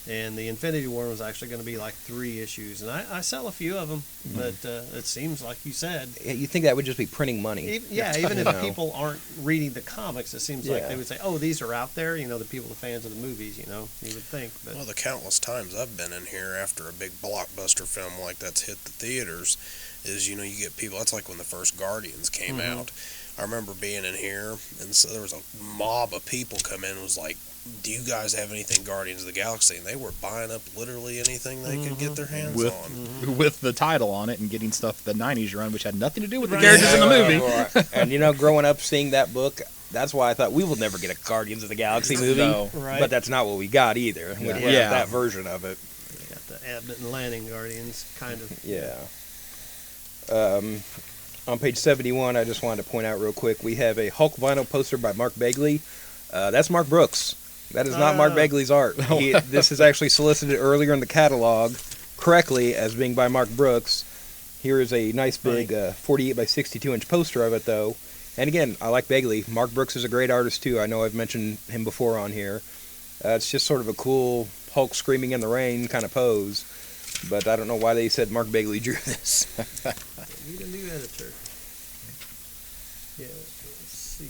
and the Infinity War was actually going to be like 3 issues, and I sell a few of them, but it seems like you said, Yeah, you think that would just be printing money? even You if know. people aren't reading the comics, it seems like Yeah. they would say, oh, these are out there, the people, the fans of the movies, you would think, but Well, the countless times I've been in here after a big blockbuster film like that's hit the theaters is, you get people, that's like when the first Guardians came out. I remember being in here, and so there was a mob of people come in and was like, do you guys have anything Guardians of the Galaxy? And they were buying up literally anything they could get their hands With on. with the title on it and getting stuff the 90s run, which had nothing to do with the characters in the movie. And growing up seeing that book, that's why I thought we will never get a Guardians of the Galaxy movie. No. Right. But that's not what we got either. We Yeah. have Yeah. that version of it. you got the Abbott and Lanning Guardians, kind of. Yeah. On page 71, I just wanted to point out real quick, we have a Hulk vinyl poster by Mark Bagley. That's Mark Brooks. That is not Mark Bagley's art. This is actually solicited earlier in the catalog correctly as being by Mark Brooks. Here is a nice big 48 by 62 inch poster of it, though. And again, I like Bagley. Mark Brooks is a great artist, too. I know I've mentioned him before on here. It's just sort of a cool Hulk screaming in the rain kind of pose. But I don't know why they said Mark Bagley drew this. Need a new editor. Yeah, let's see.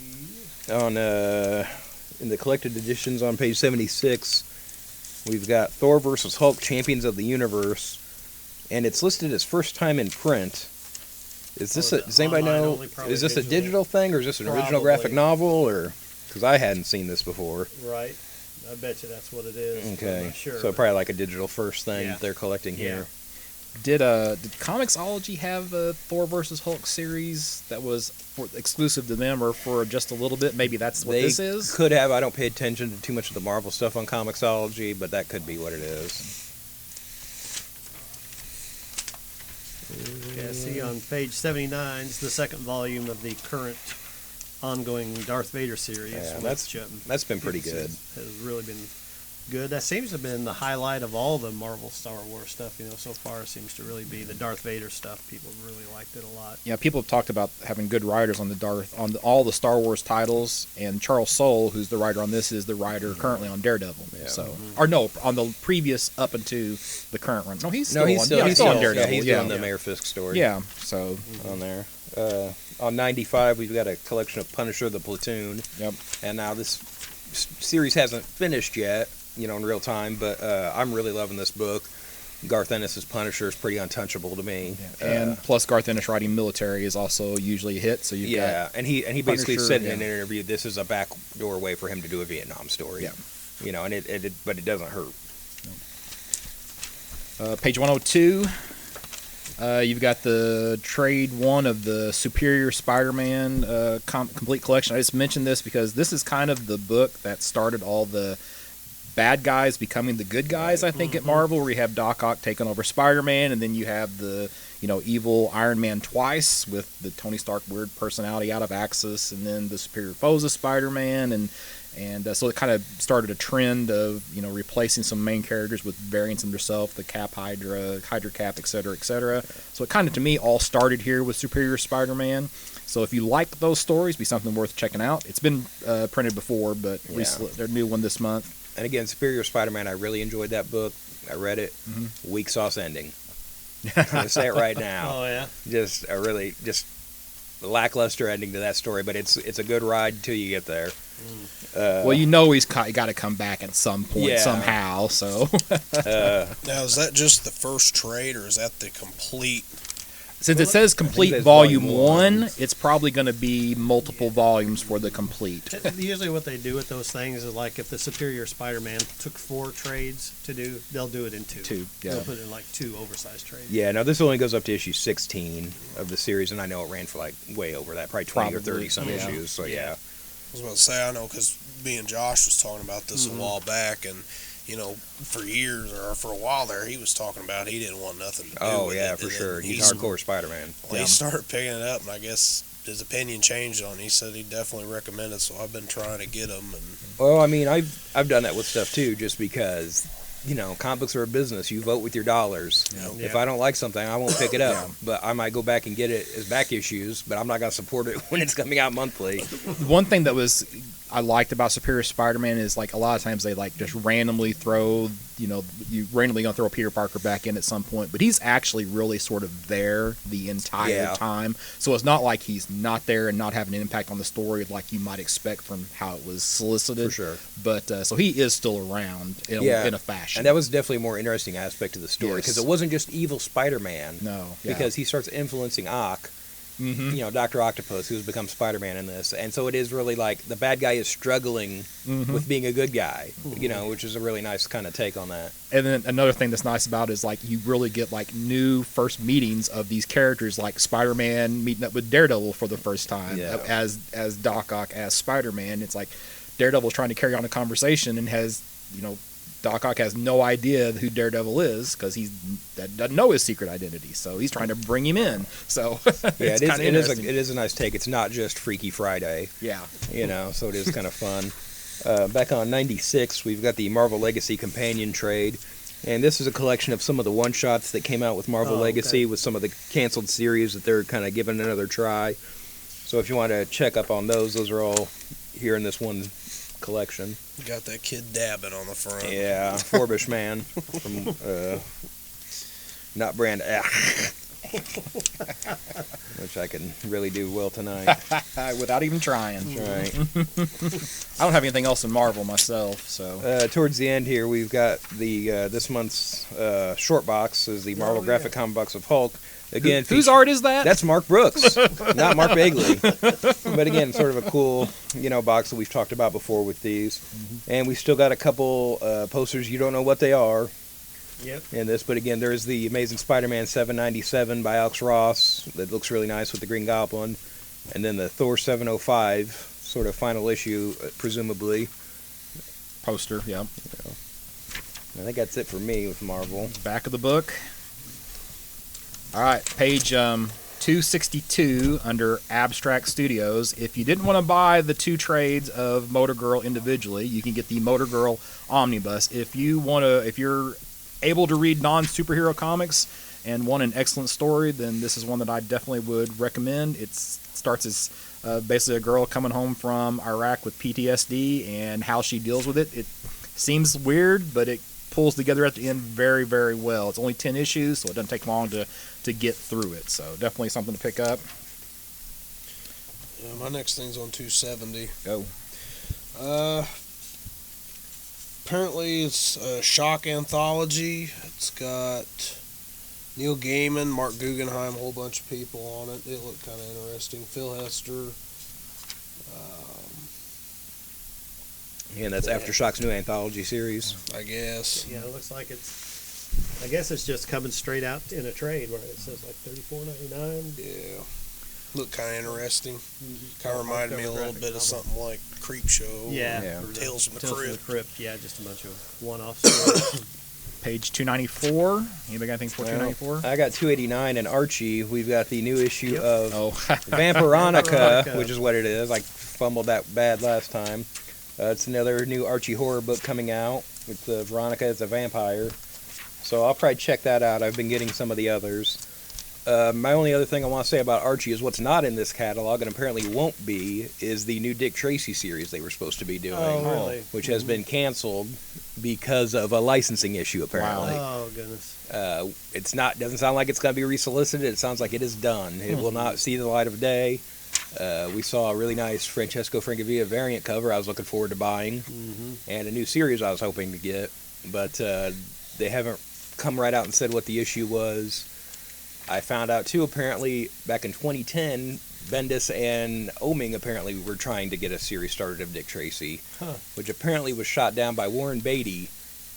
In the collected editions on page 76, we've got Thor versus Hulk Champions of the Universe, and it's listed as first time in print. Is this Oh, is it does anybody online know? only, probably Is this a digital? digital thing, or is this an original Probably. graphic novel, or because I hadn't seen this before? Right. I bet you that's what it is. I'm Okay, not sure. so but- probably like a digital first thing Yeah. that they're collecting here. Did Comixology have a Thor versus Hulk series that was exclusive to them or for just a little bit? Maybe that's what They this is. could have. I don't pay attention to too much of the Marvel stuff on Comixology, but that could be what it is. Yeah, see on page 79 is the second volume of the current ongoing Darth Vader series. Yeah, which, that's been pretty has- good. Has really been good. That seems to have been the highlight of all the Marvel Star Wars stuff. So far it seems to really be the Darth Vader stuff. People really liked it a lot. Yeah, people have talked about having good writers on all the Star Wars titles, and Charles Soule, who's the writer on this, is the writer currently on Daredevil. Yeah. So, or no, on the previous up into the current run. No, he's still No, he's on, still, yeah, he's still on still- Daredevil. Yeah, he's yeah. doing the Mayor Fisk story. Yeah, so On there. On 95, we've got a collection of Punisher the Platoon. Yep. And now this series hasn't finished yet, in real time, but I'm really loving this book. Garth Ennis's Punisher is pretty untouchable to me. and plus Garth Ennis writing military is also usually a hit. So you've yeah, and he basically Punisher, said in an yeah. interview this is a backdoor way for him to do a Vietnam story. Yeah. And but it doesn't hurt. page 102. You've got the trade one of the Superior Spider-Man complete collection. I just mentioned this because this is kind of the book that started all the bad guys becoming the good guys, I think, at Marvel, where you have Doc Ock taking over Spider-Man, and then you have the evil Iron Man twice with the Tony Stark weird personality out of Axis, and then the Superior Foes of Spider-Man, and so it kind of started a trend of replacing some main characters with variants of themselves, the Cap Hydra, Hydra Cap, etc., etc. So it kind of, to me, all started here with Superior Spider-Man. So if you like those stories, be something worth checking out. It's been printed before, but recently, they're a new one this month. And again, Superior Spider-Man, I really enjoyed that book. I read it. Weak sauce ending. I'm gonna say it right now. Oh yeah. Just a really lackluster ending to that story, but it's a good ride until you get there. Well, he's got to come back at some point somehow. So Now, is that just the first trade, or is that the complete? since it says complete that's volume volume 1, it's probably going to be multiple volumes for the complete. Usually what they do with those things is, like, if the Superior Spider-Man took 4 trades to do, they'll do it in 2. They'll put it in like 2 oversized trades. Yeah, no, this only goes up to issue 16 of the series, and I know it ran for like way over that, probably 20 or 30 some issues. So yeah. I was about to say, I know, because me and Josh was talking about this a while back, and for years or for a while there, he was talking about he didn't want nothing to do Oh with yeah, it. for And sure. then He's hardcore Spider-Man. Well, he started picking it up, and I guess his opinion changed on it. He said he definitely recommended it, so I've been trying to get him. And Well, I mean, I've done that with stuff too, just because comic books are a business. You vote with your dollars. If I don't like something, I won't pick it up, but I might go back and get it as back issues. But I'm not going to support it when it's coming out monthly. One thing that I liked about Superior Spider-Man is, like, a lot of times they just randomly throw, you randomly gonna throw a Peter Parker back in at some point, but he's actually really sort of there the entire time. So it's not like he's not there and not having an impact on the story like you might expect from how it was solicited. For sure. But so he is still around in a fashion. And that was definitely a more interesting aspect of the story, because it wasn't just evil Spider-Man. No. Because he starts influencing Ock. Dr. Octopus, who's become Spider-Man in this. And so it is really like the bad guy is struggling with being a good guy, which is a really nice kind of take on that. And then another thing that's nice about it is, like, you really get, like, new first meetings of these characters, like Spider-Man meeting up with Daredevil for the first time as Doc Ock as Spider-Man. It's like Daredevil's trying to carry on a conversation and has, Doc Ock has no idea who Daredevil is because he doesn't know his secret identity. So he's trying to bring him in. So it is a nice take. It's not just Freaky Friday. Yeah. So it is kind of fun. Back on 96, we've got the Marvel Legacy Companion Trade. And this is a collection of some of the one-shots that came out with Marvel Legacy with some of the canceled series that they're kind of giving another try. So if you want to check up on those are all here in this one collection. got that kid dabbing on the front. Yeah, Forbish Man from not brand which I can really do well tonight. Without even trying. Right. I don't have anything else in Marvel myself, so. Towards the end here, we've got the this month's short box is the Marvel Graphic Comic Box of Hulk. Again, whose art is that? That's Mark Brooks, not Mark Bagley. But again, sort of a cool, box that we've talked about before with these. And we still got a couple posters. You don't know what they are. Yep. In this, but again, there's the Amazing Spider-Man 797 by Alex Ross that looks really nice with the Green Goblin, and then the Thor 705 sort of final issue, presumably. Poster, yeah. I think that's it for me with Marvel. Back of the book. All right, page 262 under Abstract Studios. If you didn't want to buy the 2 trades of Motor Girl individually, you can get the Motor Girl Omnibus. If you're able to read non-superhero comics and want an excellent story, then this is one that I definitely would recommend. It starts as basically a girl coming home from Iraq with PTSD and how she deals with it. It seems weird, but it pulls together at the end very, very well. It's only 10 issues, so it doesn't take long to get through it. So definitely something to pick up. My next thing's on 270. Go. Apparently it's a Shock anthology. It's got Neil Gaiman, Mark Guggenheim, a whole bunch of people on it. It looked kind of interesting. Phil Hester. And that's Aftershock's new anthology series. I guess. Yeah, it looks like I guess it's just coming straight out in a trade where it says like $34.99. Yeah. Looked kind of interesting. Kind of reminded me a little bit of something like Creepshow. Yeah. Or Tales from the Tales Crypt. from the Crypt. Yeah, just a bunch of one-off stories. Page 294. Anybody got anything for 294? I got 289 and Archie. We've got the new issue of Oh, Vampironica, which is what it is. I fumbled that bad last time. It's another new Archie horror book coming out with Veronica as a vampire. So I'll probably check that out. I've been getting some of the others. My only other thing I want to say about Archie is what's not in this catalog, and apparently won't be, is the new Dick Tracy series they were supposed to be doing. Oh, really? Which has been canceled because of a licensing issue, apparently. Oh, goodness. Doesn't sound like it's going to be resolicited. It sounds like it is done. It will not see the light of day. We saw a really nice Francesco Francavilla variant cover I was looking forward to buying, and a new series I was hoping to get, but they haven't come right out and said what the issue was. I found out too, apparently, back in 2010, Bendis and Oeming apparently were trying to get a series started of Dick Tracy, which apparently was shot down by Warren Beatty,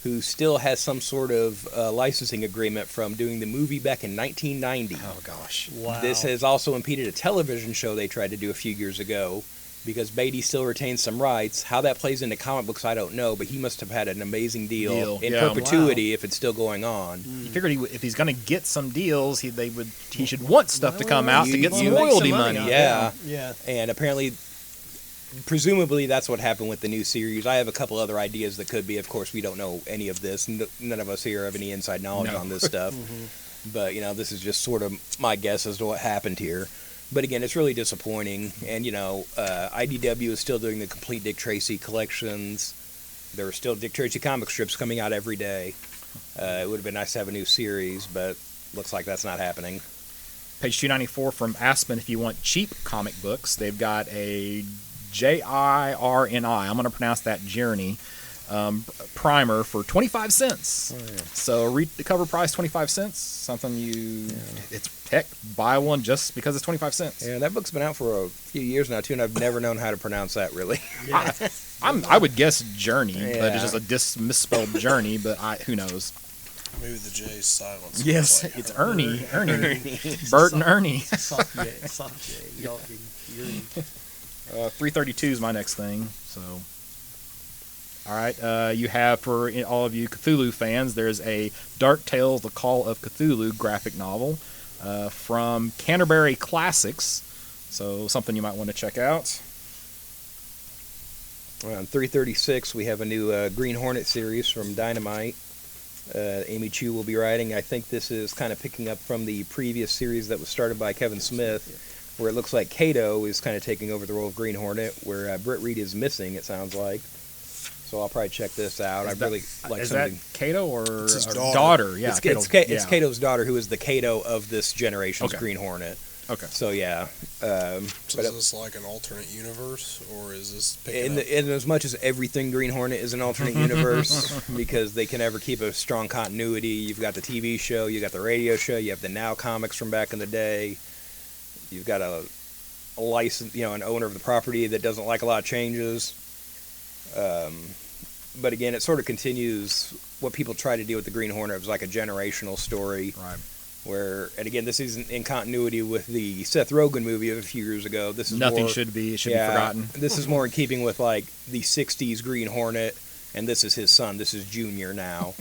who still has some sort of licensing agreement from doing the movie back in 1990. oh gosh. Wow. This has also impeded a television show they tried to do a few years ago, because Beatty still retains some rights. How that plays into comic books, I don't know, but he must have had an amazing deal in Yeah. perpetuity if it's still going on. You figured if he's going to get some deals, he should want stuff to come out to get some you- royalty Make some money. money. Yeah. Yeah. And apparently, presumably, that's what happened with the new series. I have a couple other ideas that could be. Of course, we don't know any of this. None of us here have any inside knowledge No. on this stuff. But, this is just sort of my guess as to what happened here. But again, it's really disappointing. And, IDW is still doing the complete Dick Tracy collections. There are still Dick Tracy comic strips coming out every day. It would have been nice to have a new series, but looks like that's not happening. Page 294 from Aspen. If you want cheap comic books, they've got a JIRNI. I'm going to pronounce that Journey primer for 25 cents. So read the cover price, 25 cents. Something it's heck, buy one just because it's 25 cents. Yeah, that book's been out for a few years now too, and I've never known how to pronounce that really. I would guess Journey, but Yeah. it's just a misspelled Journey. But who knows? Maybe the J's silence. Yes, Like, it's Ernie, Bert and Ernie. Soft J. Y'all can- 332 is my next thing. So, all right, you have for all of you Cthulhu fans, there's a Dark Tales: The Call of Cthulhu graphic novel from Canterbury Classics. So something you might want to check out. On 336, we have a new Green Hornet series from Dynamite. Amy Chu will be writing. I think this is kind of picking up from the previous series that was started by Kevin Smith, where it looks like Kato is kind of taking over the role of Green Hornet, where Britt Reed is missing, it sounds like. So I'll probably check this out. I really like Is something. that Kato or It's his or daughter. Yeah, It's Kato's daughter, who is the Kato of this generation's Okay. Green Hornet. Okay. So yeah, So but is this like an alternate universe, or is this in, picking up? in as much as everything Green Hornet is an alternate universe, because they can never keep a strong continuity. You've got the TV show, you got the radio show, you have the Now comics from back in the day. You've got a license, an owner of the property that doesn't like a lot of changes. But again, it sort of continues what people try to do with the Green Hornet. It was like a generational story. Right. And again, this isn't in continuity with the Seth Rogen movie of a few years ago. This is Nothing more, should be forgotten. This is more in keeping with like the '60s Green Hornet, and this is his son. This is Junior now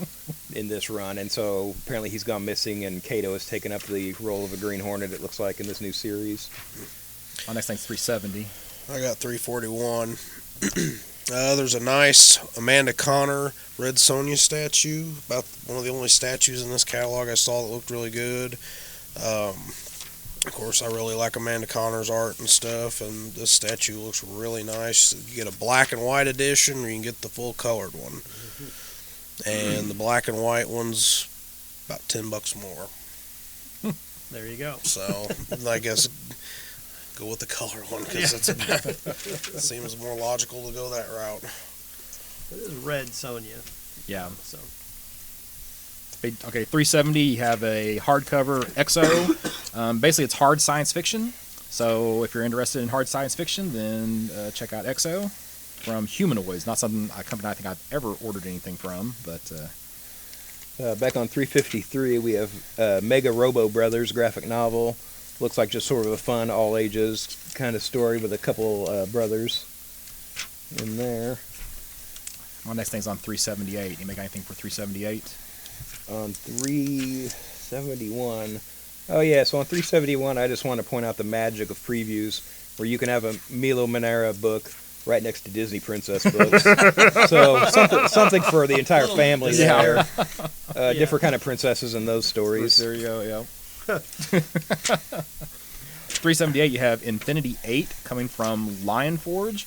in this run, and so apparently he's gone missing, and Kato has taken up the role of a Green Hornet. It looks like in this new series. My next thing's 370. I got 341. There's a nice Amanda Connor Red Sonja statue, about one of the only statues in this catalog I saw that looked really good. Of course, I really like Amanda Connor's art and stuff, and this statue looks really nice. You get a black and white edition, or you can get the full colored one. And the black and white one's about $10 more. There you go. So I guess go with the color one, because it seems more logical to go that route. It is Red Sonja. Yeah. So Okay, 370. You have a hardcover EXO. Basically, it's hard science fiction. So if you're interested in hard science fiction, then check out EXO from Humanoids. Not a company I think I've ever ordered anything from, but Back on 353, we have Mega Robo Brothers graphic novel. Looks like just sort of a fun, all ages kind of story with a couple brothers in there. my next thing's on 378. You make anything for 378? On 371. Oh yeah, so on 371, I just want to point out the magic of previews, where you can have a Milo Manara book right next to Disney princess books. So something for the entire family there. Different kind of princesses in those stories. There you go. Yeah. 378, you have Infinity 8 coming from Lion Forge.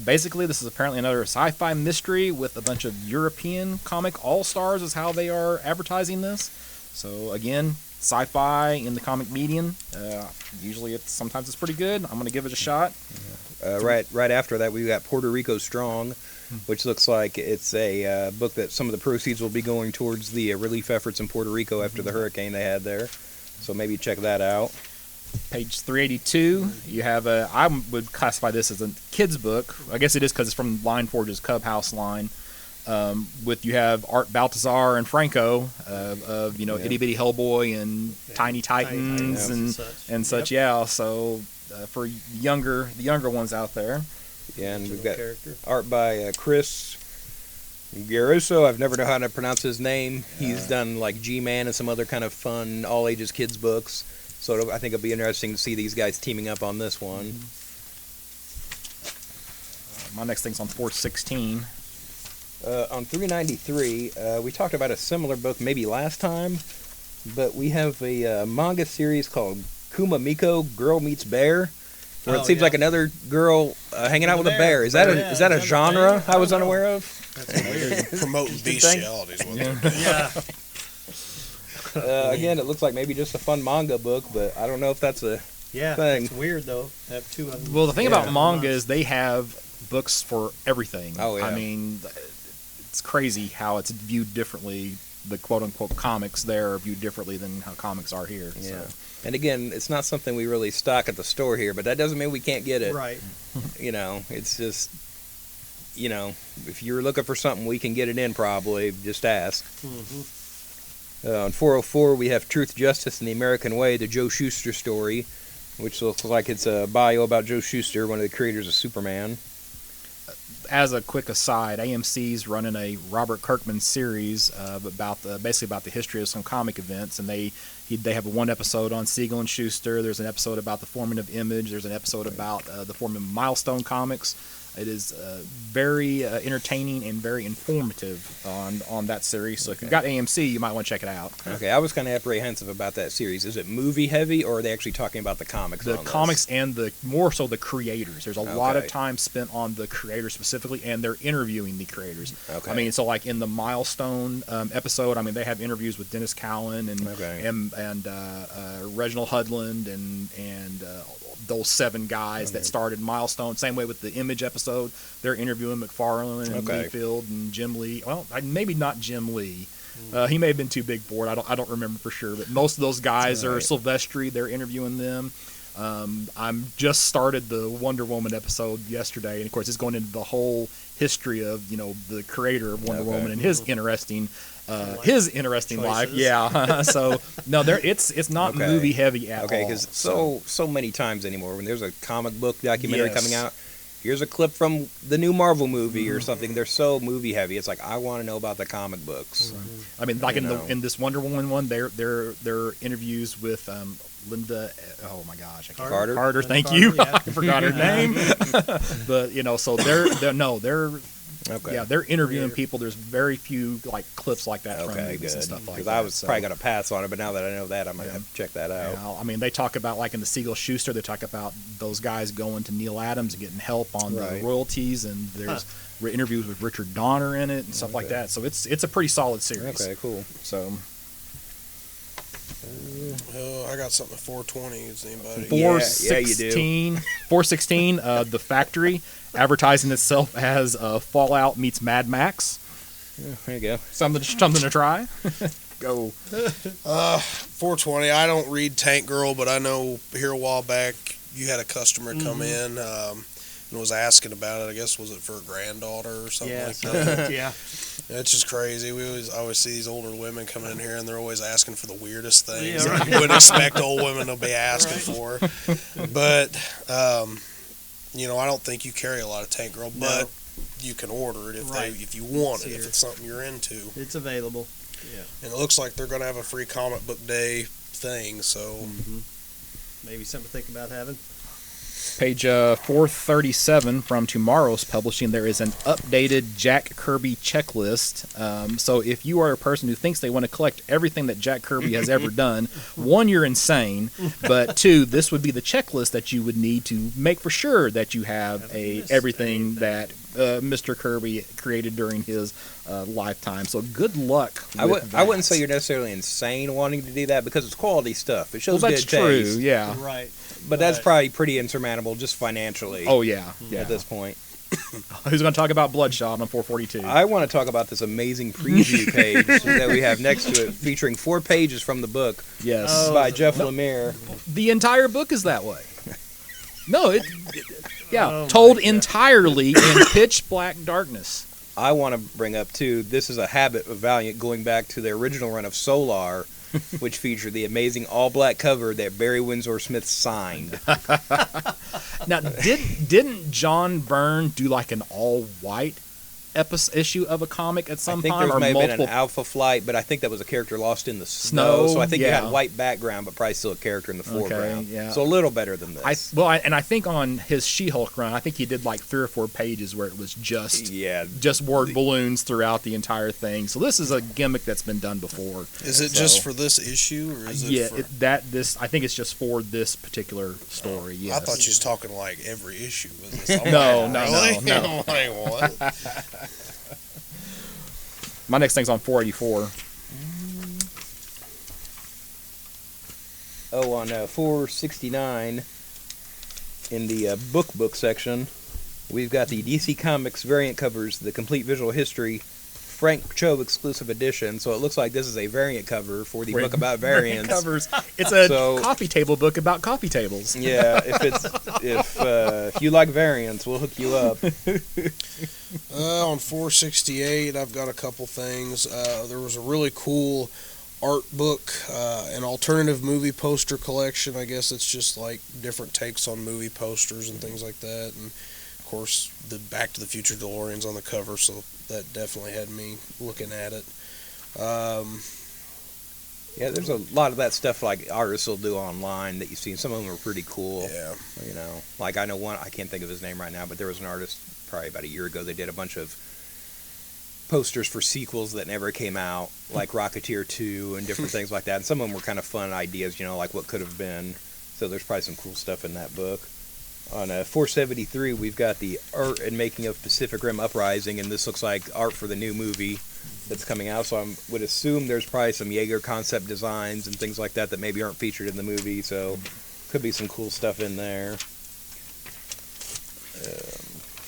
Basically, this is apparently another sci-fi mystery with a bunch of European comic all-stars is how they are advertising this. So again, sci-fi in the comic medium. Usually sometimes it's pretty good. I'm going to give it a shot. Right after that, we've got Puerto Rico Strong, which looks like it's a book that some of the proceeds will be going towards the relief efforts in Puerto Rico after the hurricane they had there. So maybe check that out. Page 382, you have I would classify this as a kid's book. I guess it is because it's from Lion Forge's Cub House line. You have Art Baltazar and Franco of Itty Bitty Hellboy and Tiny Titans and such. Yeah, so for the younger ones out there. Yeah, and we've got art by Chris Garuso. I've never known how to pronounce his name. He's done like G-Man and some other kind of fun all-ages kids books. So I think it'll be interesting to see these guys teaming up on this one. My next thing's on 416. On 393, we talked about a similar book maybe last time, but we have a manga series called Kuma Miko, Girl Meets Bear, where it seems like another girl hanging out with a bear. Is that a genre I was unaware of? That's weird. Promoting bestiality is what they're doing. Yeah. Again, it looks like maybe just a fun manga book, but I don't know if that's a thing. It's weird though. Have two of them. Well, the thing about manga is they have books for everything. Oh, yeah. I mean, it's crazy how it's viewed differently. The quote-unquote comics there are viewed differently than how comics are here. Yeah. So. And again, it's not something we really stock at the store here, but that doesn't mean we can't get it. Right. It's just, if you're looking for something, we can get it in probably. Just ask. Mm-hmm. On 404, we have Truth, Justice, and the American Way, the Joe Shuster story, which looks like it's a bio about Joe Shuster, one of the creators of Superman. As a quick aside, AMC's running a Robert Kirkman series basically about the history of some comic events, and they have one episode on Siegel and Schuster. There's an episode about the forming of Image. There's an episode about the forming of Milestone Comics. It is very entertaining and very informative on that series. So if you've got AMC, you might want to check it out. Okay, I was kind of apprehensive about that series. Is it movie heavy, or are they actually talking about the comics? The comics and more so the creators. There's a lot of time spent on the creators specifically, and they're interviewing the creators. Okay. I mean, so like in the Milestone episode, I mean, they have interviews with Dennis Cowan and Reginald Hudland and those 7 guys that started Milestone. Same way with the Image episode, they're interviewing McFarlane and Liefeld and Jim Lee. Well, maybe not Jim Lee. He may have been too big for it. I don't remember for sure. But most of those guys are Silvestri. They're interviewing them. I'm just started the Wonder Woman episode yesterday, and of course, it's going into the whole history of the creator of Wonder Woman and his interesting life. Yeah. So no, it's not movie heavy at all. Okay, because so many times anymore when there's a comic book documentary coming out, here's a clip from the new Marvel movie or something. They're so movie heavy. It's like I want to know about the comic books. I mean, like in this Wonder Woman one, they're interviews with Linda. Oh my gosh, Carter. Thank you. Yeah. I forgot her name. But so they're interviewing people. There's very few like clips like that from movies and stuff like that. Because I was probably gonna pass on it, but now that I know that, I might have to check that out. Yeah, I mean, they talk about like in the Siegel Schuster, they talk about those guys going to Neil Adams and getting help on the royalties, and there's interviews with Richard Donner in it and stuff like that. So it's a pretty solid series. Okay, cool. So. I got something at 420. Is anybody? 416. 416. The Factory, advertising itself as Fallout meets Mad Max. Yeah, there you go. Something to try. Go. 420. I don't read Tank Girl, but I know here a while back you had a customer come in and was asking about it. I guess was it for a granddaughter or something like that? Yeah. It's just crazy. I always see these older women coming in here, and they're always asking for the weirdest things that you wouldn't expect old women to be asking for. But, I don't think you carry a lot of Tank Girl, but you can order it if you want it, if it's something you're into. It's available. Yeah. And it looks like they're going to have a free comic book day thing. So Maybe something to think about having. Page 437 from Tomorrow's Publishing, there is an updated Jack Kirby checklist. So if you are a person who thinks they want to collect everything that Jack Kirby has ever done, one, you're insane, but two, this would be the checklist that you would need to make for sure that you have everything that Mr. Kirby created during his lifetime. So good luck. I wouldn't say you're necessarily insane wanting to do that because it's quality stuff. It shows Well, that's good true, taste. yeah. Right. But that's probably pretty insurmountable just financially. Oh, yeah. Yeah. At this point. Who's going to talk about Bloodshot on 442? I want to talk about this amazing preview page that we have next to it, featuring 4 pages from the book Yes. by Jeff Lemire. The entire book is that way. No, Oh, told my God. entirely in pitch black darkness. I want to bring up, too, this is a habit of Valiant going back to their original run of Solar, which featured the amazing all-black cover that Barry Windsor Smith signed. Now, didn't John Byrne do like an all white issue of a comic at some I think time, there or may have been multiple? an Alpha Flight, but I think that was a character lost in the snow. So I think you yeah. had white background, but probably still a character in the foreground. yeah. So a little better than this. I think on his She-Hulk run, I think he did like 3 or 4 pages where it was just word balloons throughout the entire thing. So this is a gimmick that's been done before. is it just for this issue, or is it for... I think it's just for this particular story. Yes. I thought you was talking like every issue of this. I'm No, like, no, really? no. I'm like, what? My next thing's on 484. Oh, on 469, in the book section, we've got the DC Comics variant covers, the complete visual history, Frank Cho exclusive edition. So it looks like this is a variant cover for the book about variants. Covers. It's a So- coffee table book about coffee tables. Yeah, if you like variants, we'll hook you up. On 468, I've got a couple things. There was a really cool art book, an alternative movie poster collection. I guess it's just like different takes on movie posters and things like that. And of course, the Back to the Future DeLorean's on the cover, so that definitely had me looking at it. Yeah, there's a lot of that stuff like artists will do online that you've seen. Some of them are pretty cool. Yeah. You know, like I know one, I can't think of his name right now, but there was an artist probably about a year ago. They did a bunch of posters for sequels that never came out, like Rocketeer 2 and different things like that. And some of them were kind of fun ideas, you know, like what could have been. So there's probably some cool stuff in that book. On 473, we've got the art and making of Pacific Rim Uprising, and this looks like art for the new movie that's coming out. So I would assume there's probably some Jaeger concept designs and things like that that maybe aren't featured in the movie. So could be some cool stuff in there.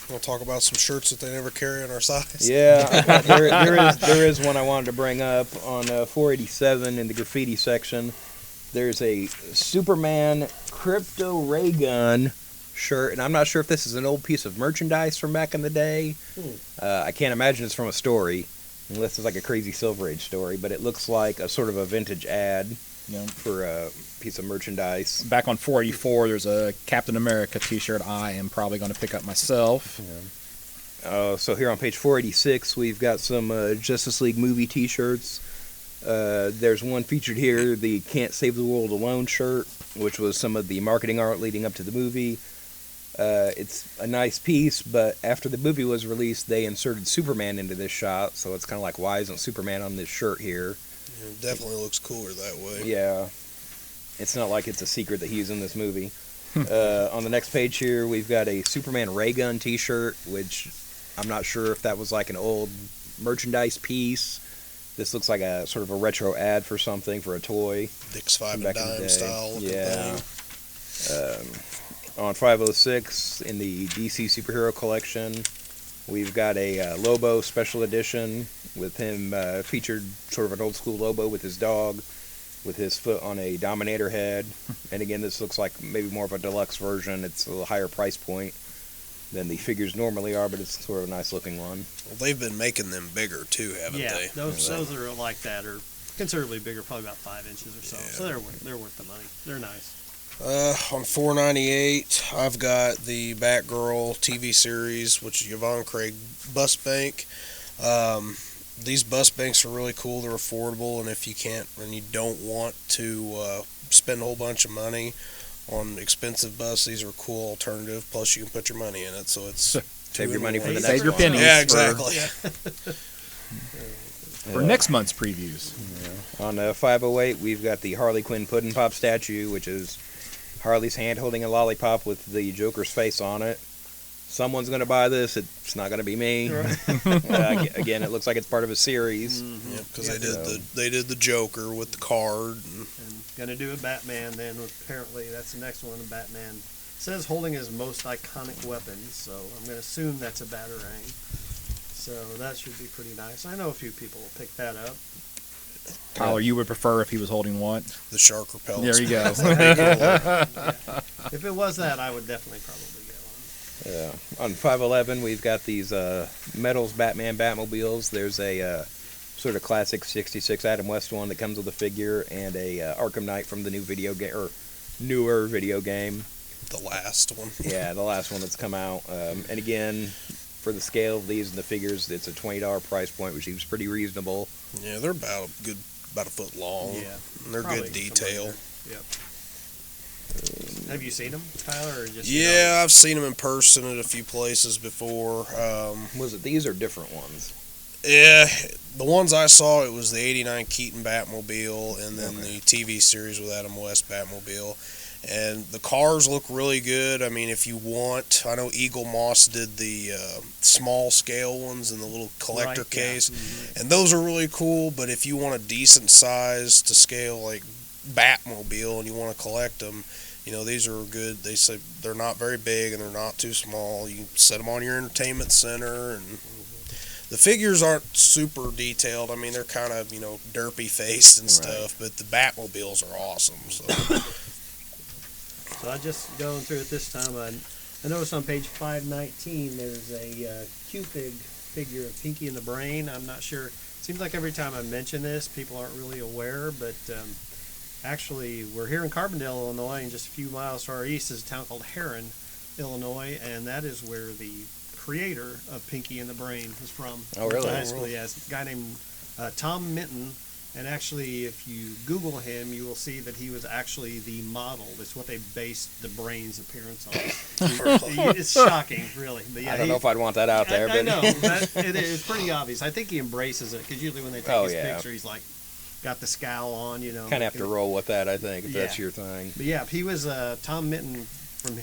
We'll talk about some shirts that they never carry in our size. Yeah, there is one I wanted to bring up on 487 in the graffiti section. There's a Superman Crypto Ray Gun shirt, and I'm not sure if this is an old piece of merchandise from back in the day. I can't imagine it's from a story, unless it's like a Crazy Silver Age story, but it looks like a sort of a vintage ad for a piece of merchandise. Back on 484, there's a Captain America t-shirt I am probably going to pick up myself. So here on page 486, we've got some Justice League movie t-shirts. There's one featured here, the Can't Save the World Alone shirt, which was some of the marketing art leading up to the movie. It's a nice piece, but after the movie was released, they inserted Superman into this shot, so it's kind of like, why isn't Superman on this shirt here? It definitely looks cooler that way. Yeah. It's not like it's a secret that he's in this movie. On the next page here, we've got a Superman Ray Gun t-shirt, which I'm not sure if that was like an old merchandise piece. This looks like a sort of a retro ad for something, for a toy. Dick's Five Back and in the Dime day. style looking Yeah. thing. On 506, in the DC Superhero Collection, we've got a Lobo Special Edition with him featured sort of an old school Lobo with his dog, with his foot on a Dominator head. And again, this looks like maybe more of a deluxe version. It's a little higher price point than the figures normally are, but it's sort of a nice looking one. Well, they've been making them bigger too, haven't Yeah, they? those that are like that are considerably bigger, probably about 5 inches or so. Yeah. So they're worth the money. They're nice. On 498, I've got the Batgirl TV series, which is Yvonne Craig Bust Bank. these bus banks are really cool. They're affordable, and if you can't and you don't want to spend a whole bunch of money on expensive bus, these are a cool alternative. Plus, you can put your money in it, so it's Save your money for the next Save your one. pennies. Yeah, for- exactly. For next month's previews. On 508, we've got the Harley Quinn Puddin' Pop statue, which is Harley's hand holding a lollipop with the Joker's face on it. Someone's going to buy this. It's not going to be me. Again, it looks like it's part of a series. Yeah, because Yeah. they did the Joker with the card. And And gonna do a Batman then. Apparently, that's the next one. Batman says holding his most iconic weapon, so I'm gonna assume that's a batarang. So that should be pretty nice. I know a few people will pick that up. Tyler, you would prefer if he was holding what? the shark repellents. There you go. If it was that, I would definitely probably get one. On 511, we've got these Metals Batman Batmobiles. There's a sort of classic 66 Adam West one that comes with a figure, and a Arkham Knight from the new video game, or newer video game. The last one. Yeah, the last one that's come out. And again, for the scale of these and the figures, it's a $20 price point, which seems pretty reasonable. Yeah, they're about a foot long. Yeah, And they're probably good detail. somewhere there. Yep. Have you seen them, Tyler, or just Yeah, I've seen them in person at a few places before. Was it these or different ones? Yeah, the ones I saw, it was the '89 Keaton Batmobile, and then the TV series with Adam West Batmobile. And the cars look really good. I mean, if you want, I know Eagle Moss did the small scale ones in the little collector Right, yeah. case, Mhm. and those are really cool. But if you want a decent size to scale, like Batmobile, and you want to collect them, you know, these are good. They say they're not very big and they're not too small. You can set them on your entertainment center, and the figures aren't super detailed. I mean, they're kind of, derpy faced and stuff, but the Batmobiles are awesome. So. So I just going through it this time. I noticed on page 519 there's a Q-Fig figure of Pinky and the Brain. I'm not sure. Seems like every time I mention this, people aren't really aware, but actually we're here in Carbondale, Illinois, and just a few miles to our east is a town called Heron, Illinois, and that is where the creator of Pinky and the Brain is from. Oh, really? High school, yeah. It's a guy named Tom Minton. And actually, if you Google him, you will see that he was actually the model. It's what they based the Brain's appearance on. It's shocking, really. But yeah, I don't know if I'd want that out there, I but know. But it's pretty obvious. I think he embraces it, because usually when they take his picture, he's like, got the scowl on, kind of have to roll with that, I think, if that's Yeah. your thing. But yeah, he was Tom Minton from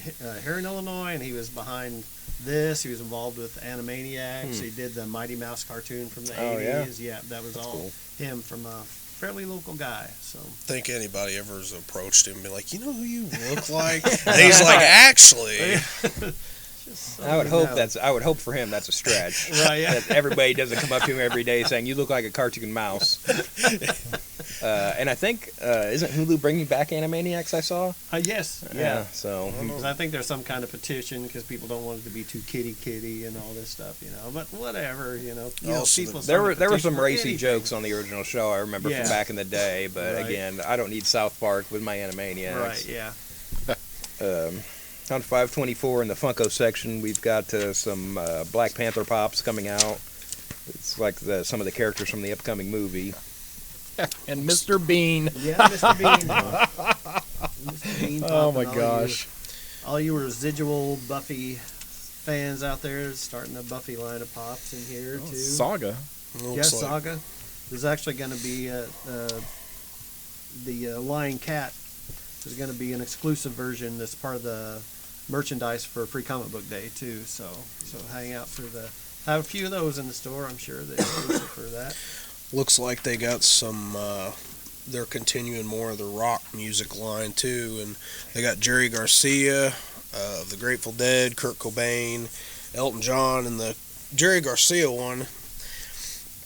Heron, Illinois, and he was behind this. He was involved with Animaniacs. He did the Mighty Mouse cartoon from the 80s. Yeah, that was all cool. him, from a fairly local guy. So Think anybody ever has approached him and been like, you know who you look like? And he's like, actually. just I would so you hope know. I would hope for him that's a stretch. Right, yeah. That everybody doesn't come up to him every day saying you look like a cartoon mouse. And I think isn't Hulu bringing back Animaniacs? I saw. Yes, yeah. So 'Cause I think there's some kind of petition because people don't want it to be too kitty and all this stuff, But whatever, Oh, so people. there were sign a some petition for racy anything. jokes on the original show. I remember Yeah. from back in the day. But Right. again, I don't need South Park with my Animaniacs. Right? Yeah. On 524 in the Funko section, we've got some Black Panther pops coming out. It's like some of the characters from the upcoming movie. And Mr. Bean. Yeah, Mr. Bean. Mr. Bean. Oh my popping gosh. All you residual Buffy fans out there, starting a Buffy line of pops in here too. Saga. Yeah, Looks like- Saga. There's actually going to be the Lion Cat. There's going to be an exclusive version that's part of the merchandise for Free Comic Book Day too. So hang out for have a few of those in the store. I'm sure they're exclusive for that. Looks like they got some. They're continuing more of the rock music line too, and they got Jerry Garcia of the Grateful Dead, Kurt Cobain, Elton John, and the Jerry Garcia one.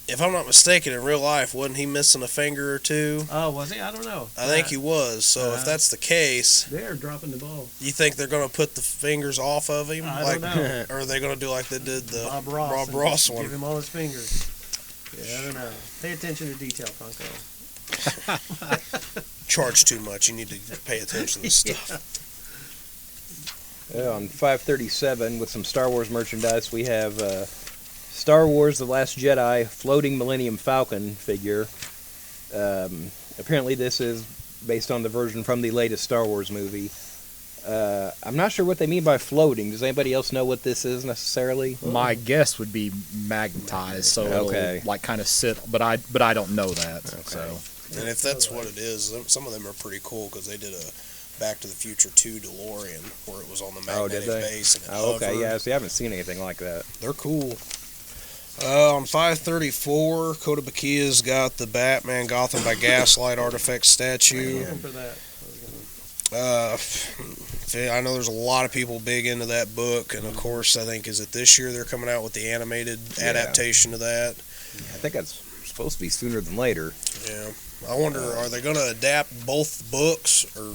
If I'm not mistaken, in real life, wasn't he missing a finger or two? Oh, was he? I don't know. I think he was. So if that's the case, They're dropping the ball. you think they're going to put the fingers off of him? I don't know. Or are they going to do like they did the Bob Ross. and Ross just one? Give him all his fingers. Yeah, I don't know. Pay attention to detail, Funko. Charge too much. You need to pay attention to this stuff. On 537 with some Star Wars merchandise, we have Star Wars: The Last Jedi floating Millennium Falcon figure. Apparently, this is based on the version from the latest Star Wars movie. I'm not sure what they mean by floating. Does anybody else know what this is necessarily? My guess would be magnetized, so Okay. it'll like kind of sit. But I don't know that. So And if that's what it is, some of them are pretty cool because they did a Back to the Future 2 DeLorean where it was on the Oh, did magnetic they? base and it Oh, okay. hovered. Yeah. See, I haven't seen anything like that. They're cool. On 534, Kotobukiya's got the Batman Gotham by Gaslight artifact statue. Looking for that. I know there's a lot of people big into that book, and of course, I think is it this year they're coming out with the animated adaptation of that. I think that's supposed to be sooner than later. Yeah, I wonder, are they going to adapt both books, or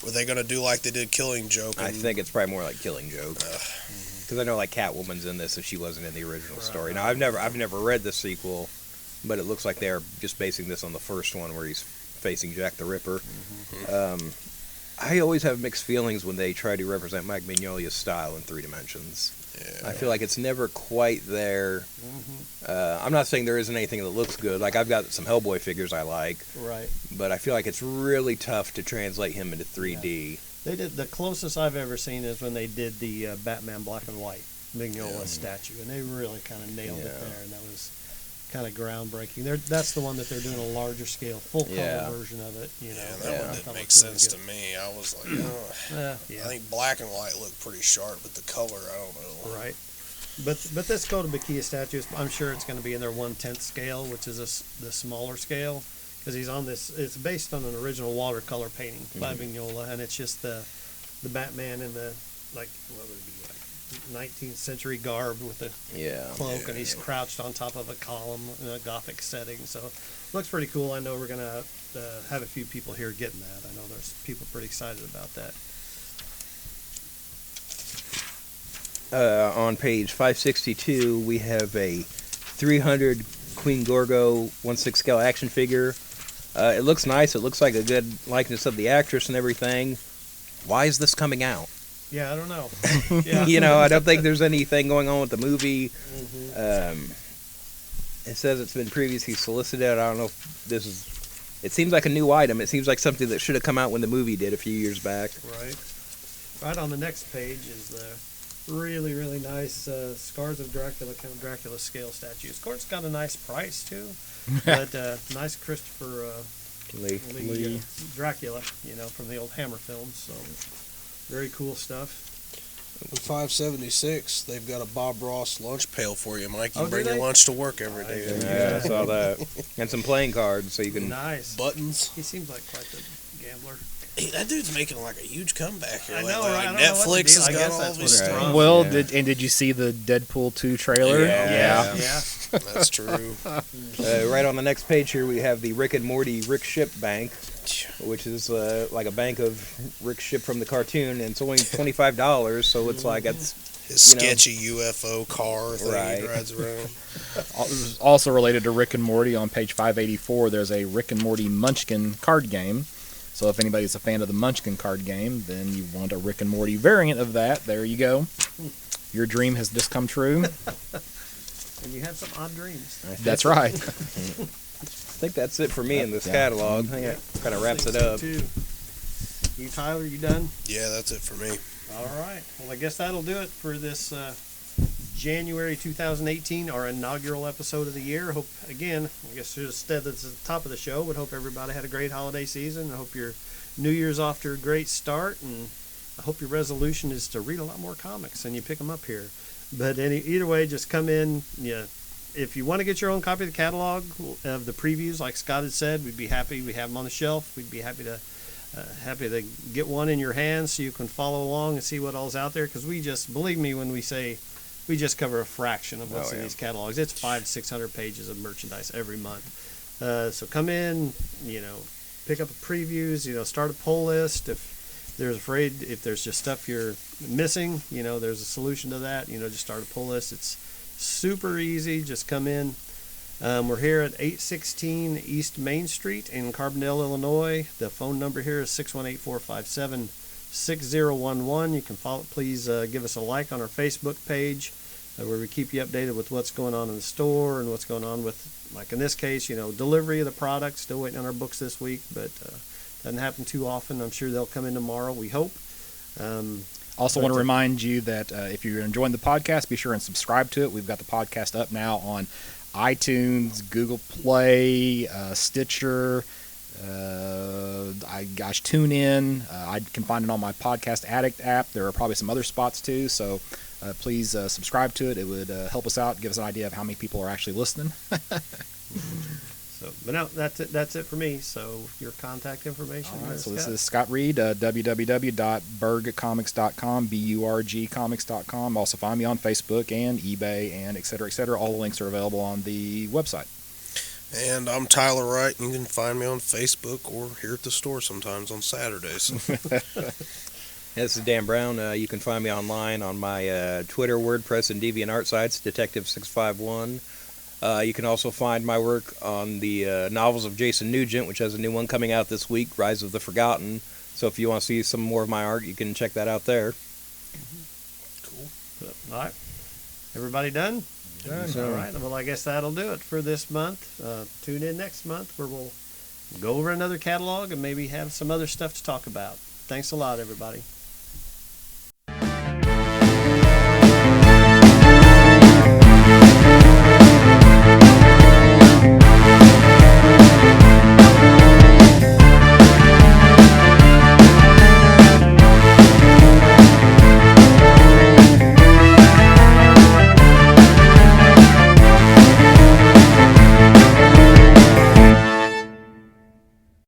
are they going to do like they did Killing Joke? I think it's probably more like Killing Joke. Because I know like Catwoman's in this, and she wasn't in the original story. Now I've never read the sequel, but it looks like they're just basing this on the first one where he's facing Jack the Ripper. I always have mixed feelings when they try to represent Mike Mignola's style in 3 dimensions. Yeah. I feel like it's never quite there. I'm not saying there isn't anything that looks good. Like I've got some Hellboy figures I like, Right. but I feel like it's really tough to translate him into 3D. They did the closest I've ever seen is when they did the Batman Black and White Mignola statue, and they really kind of nailed it there, and that was kind of groundbreaking. That's the one that they're doing a larger scale, full color version of it. You know, Yeah, I that one thought didn't it make looked really sense good. to me. I was like, oh. Yeah. I think black and white looked pretty sharp, but the color, I don't know. Right. But this Kotobukiya statue, I'm sure it's going to be in their 1/10 scale, which is the smaller scale, because he's on this. It's based on an original watercolor painting by Mignola, and it's just the Batman in the what would it be, like 19th century garb with the cloak, and he's crouched on top of a column in a Gothic setting. So looks pretty cool. I know we're going to have a few people here getting that. I know there's people pretty excited about that. On page 562, we have a 300 Queen Gorgo 1/6 scale action figure. It looks nice. It looks like a good likeness of the actress and everything. Why is this coming out? Yeah, I don't know. Yeah. You know, I don't think there's anything going on with the movie. It says it's been previously solicited. I don't know if this is... It seems like a new item. It seems like something that should have come out when the movie did a few years back. Right. Right on the next page is the really, really nice Scars of Dracula, Count Dracula scale statues. Of course, it's got a nice price, too. But nice Christopher Lee Dracula, you know, from the old Hammer films. So, very cool stuff. In 576, they've got a Bob Ross lunch pail for you, Mike. You Oh, can bring do your they? lunch to work every day. Yeah, I saw that. And some playing cards so you can... Nice. Buttons. He seems like quite the gambler. Hey, that dude's making like a huge comeback here I lately. know, right? Like, I don't know what the Netflix deal- has I got guess all that's these what it's stuff. from. well, Yeah. did you see the Deadpool 2 trailer? Yeah. Yeah. That's true. Right on the next page here, we have the Rick and Morty Rick Ship Bank, which is like a bank of Rick Ship from the cartoon, and it's only $25, so it's like it's His You know. sketchy UFO car thing he Right. rides around. Also related to Rick and Morty, on page 584, there's a Rick and Morty Munchkin card game. So if anybody's a fan of the Munchkin card game, then you want a Rick and Morty variant of that. There you go. Your dream has just come true. And you have some odd dreams. That's right. I think that's it for me in this Yeah. catalog. I think that kind of wraps it up. Too. You, Tyler, you done? Yeah, that's it for me. All right. Well, I guess that'll do it for this January 2018, our inaugural episode of the year. Hope, again, I guess should have said this at the top of the show, but hope everybody had a great holiday season. I hope your New Year's off to a great start, and I hope your resolution is to read a lot more comics and you pick them up here. But either way, just come in. Yeah, if you want to get your own copy of the catalog of the previews, like Scott had said, we'd be happy. We have them on the shelf. We'd be happy to get one in your hands so you can follow along and see what all's out there. Because we just, believe me when we say, we just cover a fraction of what's in these catalogs. It's 500-600 pages of merchandise every month. So come in, pick up the previews, start a poll list. If there's just stuff you're missing, there's a solution to that. Just start a poll list. It's super easy. Just come in. We're here at 816 East Main Street in Carbondale, Illinois. The phone number here is 618-457-6011. You can follow. Please give us a like on our Facebook page. where we keep you updated with what's going on in the store and what's going on with, like in this case, delivery of the product. Still waiting on our books this week, but doesn't happen too often. I'm sure they'll come in tomorrow, we hope. Also want to remind you that if you're enjoying the podcast, be sure and subscribe to it. We've got the podcast up now on iTunes, Google Play, Stitcher, TuneIn. I can find it on my Podcast Addict app. There are probably some other spots too, so please subscribe to it. It would help us out, give us an idea of how many people are actually listening. But no, that's it for me. So your contact information. All right, so this is Scott Reed, www.burgcomics.com, burgcomics.com. Also find me on Facebook and eBay and et cetera, et cetera. All the links are available on the website. And I'm Tyler Wright, and you can find me on Facebook or here at the store sometimes on Saturdays. This is Dan Brown. You can find me online on my Twitter, WordPress, and DeviantArt sites, Detective651. You can also find my work on the novels of Jason Nugent, which has a new one coming out this week, Rise of the Forgotten. So if you want to see some more of my art, you can check that out there. Cool. All right. Everybody done? Done. All right. Well, I guess that'll do it for this month. Tune in next month where we'll go over another catalog and maybe have some other stuff to talk about. Thanks a lot, everybody.